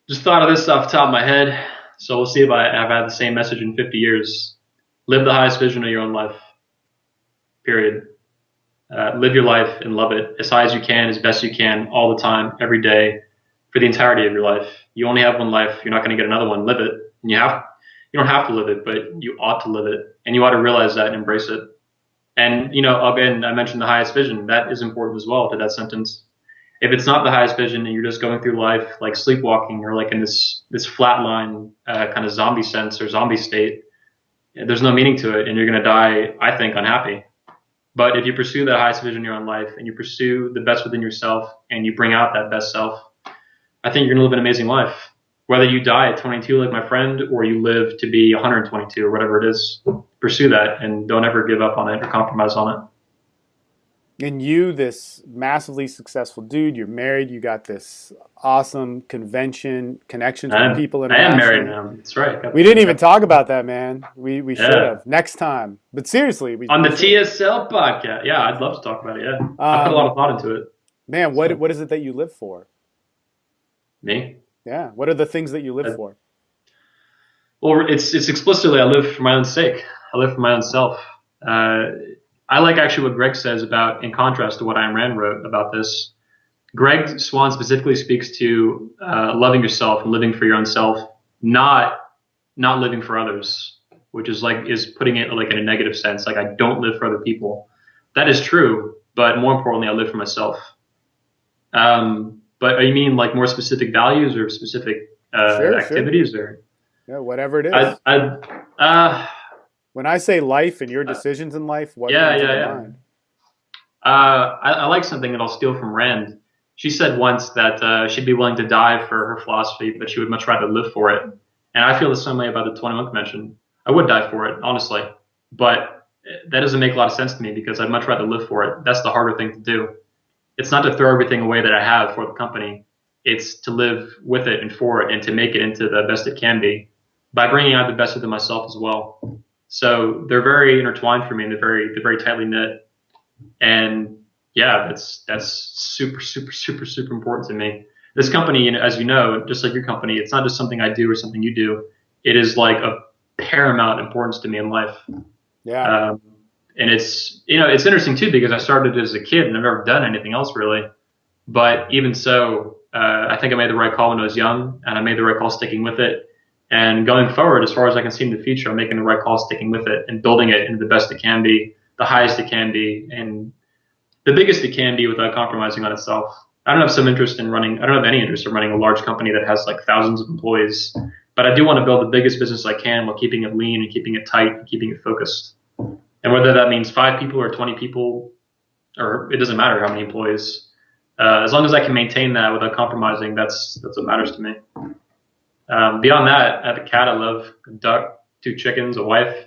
Just thought of this off the top of my head, so we'll see if I've had the same message in 50 years. Live the highest vision of your own life, period. Live your life and love it as high as you can, as best you can, all the time, every day, for the entirety of your life. You only have one life. You're not going to get another one. Live it. And you don't have to live it, but you ought to live it. And you ought to realize that and embrace it. And, you know, again, I mentioned the highest vision. That is important as well to that sentence. If it's not the highest vision and you're just going through life like sleepwalking or like in this flatline kind of zombie sense or zombie state, there's no meaning to it. And you're going to die, I think, unhappy. But if you pursue the highest vision in your own life and you pursue the best within yourself and you bring out that best self, I think you're going to live an amazing life. Whether you die at 22 like my friend or you live to be 122 or whatever it is, pursue that and don't ever give up on it or compromise on it. And you, this massively successful dude, you're married, you got this awesome connections with people. I am married now. That's right. We didn't even talk about that, man. We should have. Next time. But seriously. On the TSL podcast. Yeah, I'd love to talk about it, yeah. I put a lot of thought into it. Man, what is it that you live for? Me? Yeah. What are the things that you live for? Well, it's explicitly I live for my own sake. I live for my own self. I like actually what Greg says about, in contrast to what Ayn Rand wrote about this. Greg Swan specifically speaks to loving yourself and living for your own self, not not living for others, which is putting it like in a negative sense. Like I don't live for other people. That is true, but more importantly, I live for myself. But you mean like more specific values or specific Sure. activities or? Yeah, whatever it I, is. I, uh, When I say life and your decisions in life, what yeah, comes yeah, into yeah. mind? I like something that I'll steal from Rand. She said once that she'd be willing to die for her philosophy, but she would much rather live for it. And I feel the same way about the 21 Convention. I would die for it, honestly, but that doesn't make a lot of sense to me because I'd much rather live for it. That's the harder thing to do. It's not to throw everything away that I have for the company. It's to live with it and for it and to make it into the best it can be by bringing out the best within myself as well. So they're very intertwined for me and they're very tightly knit. And yeah, that's super important to me. This company, as you know, just like your company, it's not just something I do or something you do. It is like a paramount importance to me in life. Yeah. Um, and it's interesting too because I started as a kid and I've never done anything else really. But even so, I think I made the right call when I was young, and I made the right call sticking with it. And going forward, as far as I can see in the future, I'm making the right call sticking with it and building it into the best it can be, the highest it can be, and the biggest it can be without compromising on itself. I don't have any interest in running a large company that has like thousands of employees, but I do want to build the biggest business I can while keeping it lean and keeping it tight and keeping it focused. And whether that means 5 people or 20 people, or it doesn't matter how many employees, as long as I can maintain that without compromising, that's what matters to me. Beyond that, I have a cat I love, a duck, 2 chickens, a wife.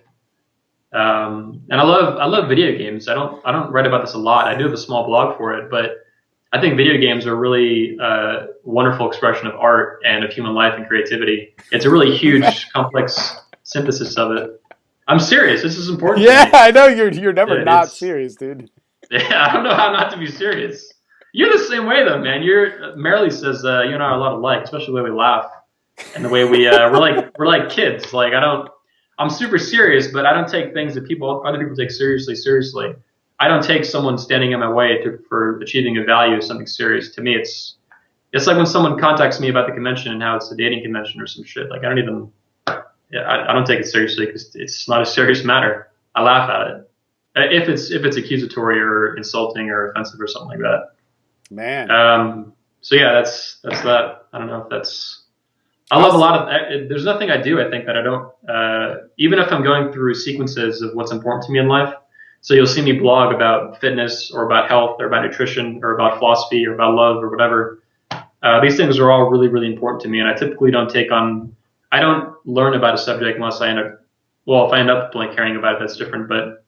And I love video games. I don't write about this a lot. I do have a small blog for it, but I think video games are really wonderful expression of art and of human life and creativity. It's a really huge, complex synthesis of it. I'm serious. This is important to Yeah, me. I know you're never not It's serious, dude. Yeah, I don't know how not to be serious. You're the same way though, man. Marilee says you and I are a lot alike, especially the way we laugh and the way we're like kids. Like I'm super serious, but I don't take things that other people take seriously. I don't take someone standing in my way for achieving a value as something serious. To me, it's like when someone contacts me about the convention and how it's a dating convention or some shit. Like I don't take it seriously because it's not a serious matter. I laugh at it if it's accusatory or insulting or offensive or something like that. Man. So yeah, that's that. I don't know if that's. I love a lot of. There's nothing I do. I think that I don't. Even if I'm going through sequences of what's important to me in life. So you'll see me blog about fitness or about health or about nutrition or about philosophy or about love or whatever. These things are all really important to me, and I typically don't take on. I don't learn about a subject unless I end up. Well, if I end up like caring about it, that's different. But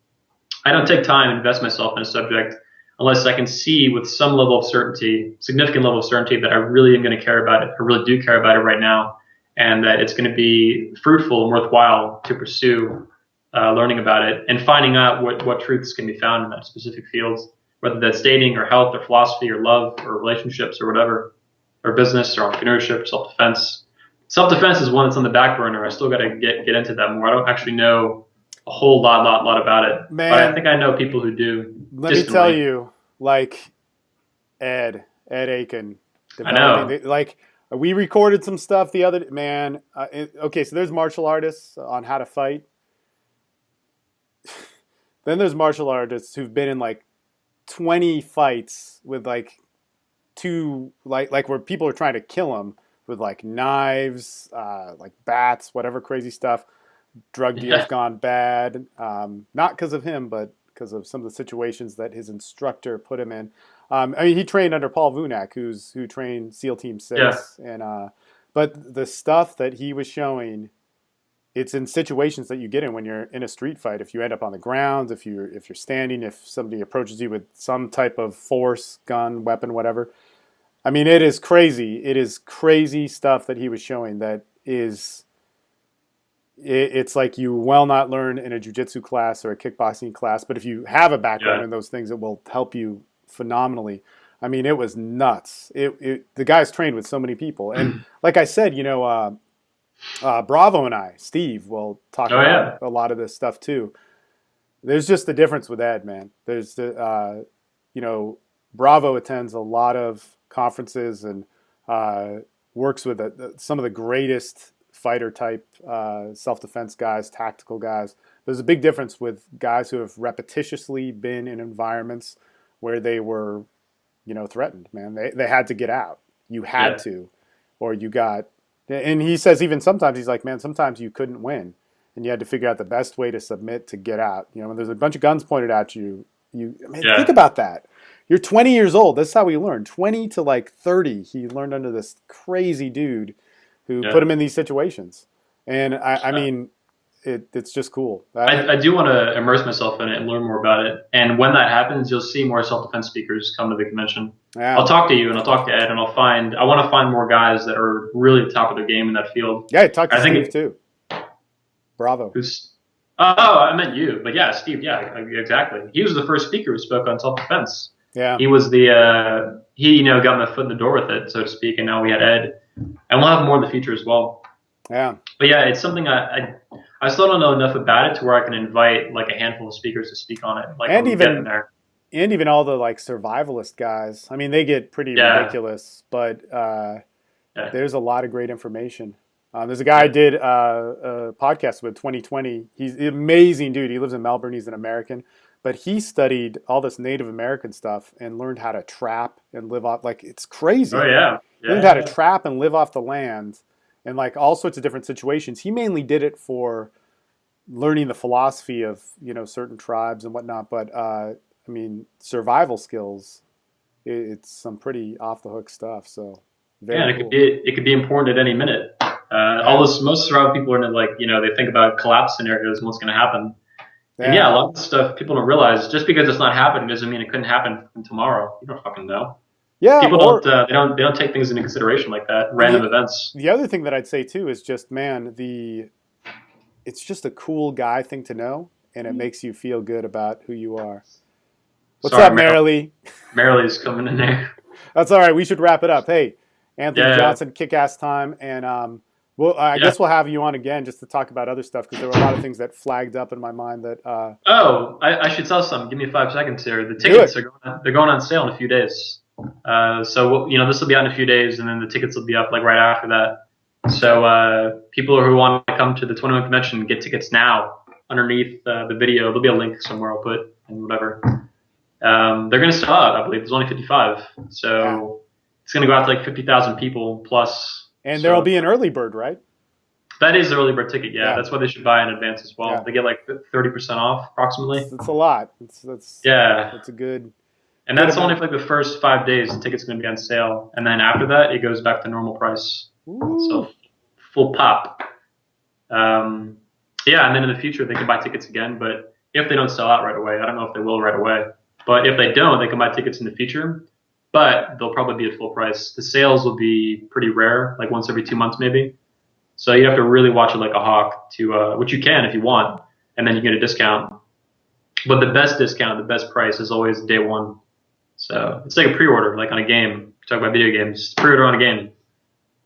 I don't take time and invest myself in a subject unless I can see with some level of certainty, significant level of certainty, that I really am going to care about it. I really do care about it right now, and that it's going to be fruitful and worthwhile to pursue learning about it and finding out what truths can be found in that specific field, whether that's dating or health or philosophy or love or relationships or whatever, or business or entrepreneurship, self-defense. Self-defense is one that's on the back burner. I still got to get into that more. I don't actually know a whole lot about it. Man, but I think I know people who do. Let me tell you, like Ed Aiken, I know. like we recorded some stuff the other man. Okay, so there's martial artists on how to fight. Then there's martial artists who've been in like 20 fights with like like where people are trying to kill them with like knives, like bats, whatever crazy stuff. Drug deals gone bad, not because of him, but because of some of the situations that his instructor put him in. I mean, he trained under Paul Vunak, who trained SEAL Team 6, and but the stuff that he was showing, it's in situations that you get in when you're in a street fight. If you end up on the ground, if you're standing, if somebody approaches you with some type of force, gun, weapon, whatever. I mean, it is crazy. It is crazy stuff that he was showing that is. It's like you will not learn in a jiu-jitsu class or a kickboxing class, but if you have a background in those things, it will help you phenomenally. I mean, it was nuts. The guy's trained with so many people, and like I said, Bravo and Steve, will talk about a lot of this stuff too. There's just the difference with Ed, man. There's Bravo attends a lot of conferences and works with some of the greatest fighter type self-defense guys, tactical guys. There's a big difference with guys who have repetitiously been in environments where they were, threatened, man. They had to get out. You had to, or you got, and he says even sometimes he's like, man, sometimes you couldn't win and you had to figure out the best way to submit to get out. When there's a bunch of guns pointed at you, think about that. You're 20 years old. That's how he learned. 20 to like 30, he learned under this crazy dude who put him in these situations. And I mean, it's just cool. I do want to immerse myself in it and learn more about it. And when that happens, you'll see more self-defense speakers come to the convention. Yeah. I'll talk to you and I'll talk to Ed, and I want to find more guys that are really the top of their game in that field. Yeah, talk to Steve too. Bravo. I meant you. But yeah, Steve, yeah, exactly. He was the first speaker who spoke on self-defense. Yeah. He was he got my foot in the door with it, so to speak, and now we had Ed. And we'll have more in the future as well. Yeah. But yeah, it's something I still don't know enough about it to where I can invite like a handful of speakers to speak on it. Like, and even all the like survivalist guys. I mean, they get pretty ridiculous, but there's a lot of great information. There's a guy I did a podcast with 2020. He's an amazing dude. He lives in Melbourne. He's an American, but he studied all this Native American stuff and learned how to trap and live off. Like, it's crazy. Oh yeah. Learned how to trap and live off the land. And like all sorts of different situations. He mainly did it for learning the philosophy of, certain tribes and whatnot. But I mean, survival skills, it's some pretty off the hook stuff. So and it could be important at any minute. Most survival people are in like, they think about collapse scenarios and what's going to happen. And a lot of stuff people don't realize, just because it's not happening doesn't mean it couldn't happen tomorrow. You don't fucking know. Yeah, people don't take things into consideration like that. Random events. The other thing that I'd say too is just, man, it's just a cool guy thing to know, and it makes you feel good about who you are. What's up, Marilee? Marilee's coming in there. That's all right. We should wrap it up. Hey, Anthony Johnson, kick-ass time, and I guess we'll have you on again just to talk about other stuff, because there were a lot of things that flagged up in my mind that. I should tell some. Give me 5 seconds here. The tickets they're going on sale in a few days. So this will be out in a few days, and then the tickets will be up like right after that. So people who want to come to the 21 convention, get tickets now. Underneath the video, there'll be a link somewhere I'll put and whatever. They're going to sell out, I believe. There's only 55, so it's going to go out to like 50,000 people plus. And there'll be an early bird, right? That is the early bird ticket. Yeah, that's why they should buy in advance as well. Yeah. They get like 30% off approximately. It's a lot. It's a good. And that's only for like the first 5 days. The ticket's going to be on sale, and then after that, it goes back to normal price. Ooh. So full pop. And then in the future, they can buy tickets again. But if they don't sell out right away, I don't know if they will right away. But if they don't, they can buy tickets in the future. But they'll probably be at full price. The sales will be pretty rare, like once every 2 months maybe. So you have to really watch it like a hawk to, which you can if you want, and then you get a discount. But the best discount, the best price is always day one. So it's like a pre-order, like on a game. Talk about video games. Pre-order on a game.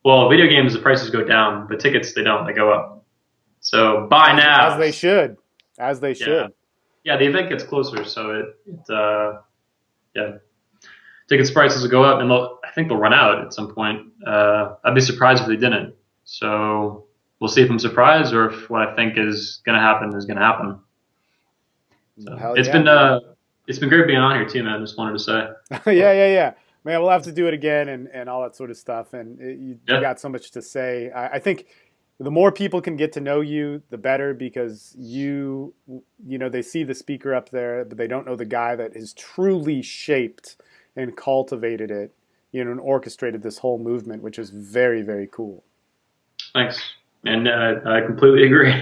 Well, video games, the prices go down, but tickets, they don't. They go up. So buy now. As they should. Yeah, the event gets closer, so tickets prices will go up, and I think they'll run out at some point. I'd be surprised if they didn't. So we'll see if I'm surprised or if what I think is going to happen is going to happen. So it's been great being on here too, man. Just wanted to say. Yeah. Man, we'll have to do it again and all that sort of stuff. And you got so much to say. I think the more people can get to know you, the better, because they see the speaker up there, but they don't know the guy that has truly shaped and cultivated it, and orchestrated this whole movement, which is very, very cool. Thanks. And I completely agree.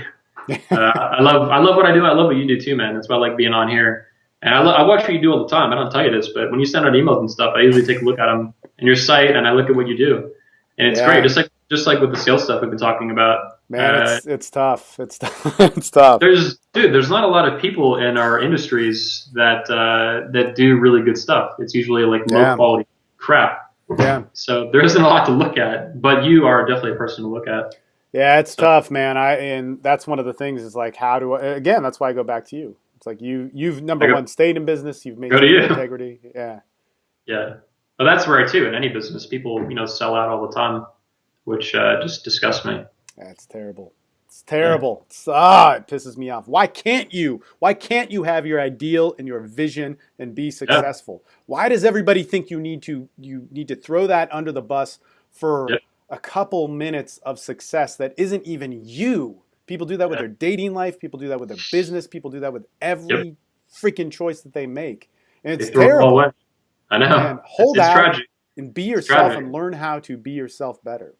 I love what I do. I love what you do too, man. That's why I like being on here. And I watch what you do all the time. I don't tell you this, but when you send out emails and stuff, I usually take a look at them and your site, and I look at what you do. And it's great. Just like with the sales stuff we've been talking about. Man, it's tough. It's tough. There's not a lot of people in our industries that do really good stuff. It's usually like low quality crap. Yeah. So there isn't a lot to look at, but you are definitely a person to look at. Yeah, it's tough, man. And that's one of the things is like, again, that's why I go back to you. It's like you've number one stayed in business. You've maintained integrity. Yeah. Yeah. Well, that's rare too. In any business, people, sell out all the time, which just disgusts me. That's terrible. It's terrible. It pisses me off. Why can't you? Why can't you have your ideal and your vision and be successful? Why does everybody think you need to throw that under the bus for a couple minutes of success that isn't even you? People do that with their dating life. People do that with their business. People do that with every freaking choice that they make. And it's terrible. I know. Man, hold out tragic. and be yourself and learn how to be yourself better.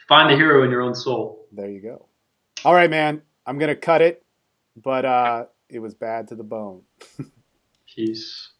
Find the hero in your own soul. There you go. All right, man. I'm going to cut it, but it was bad to the bone. Peace.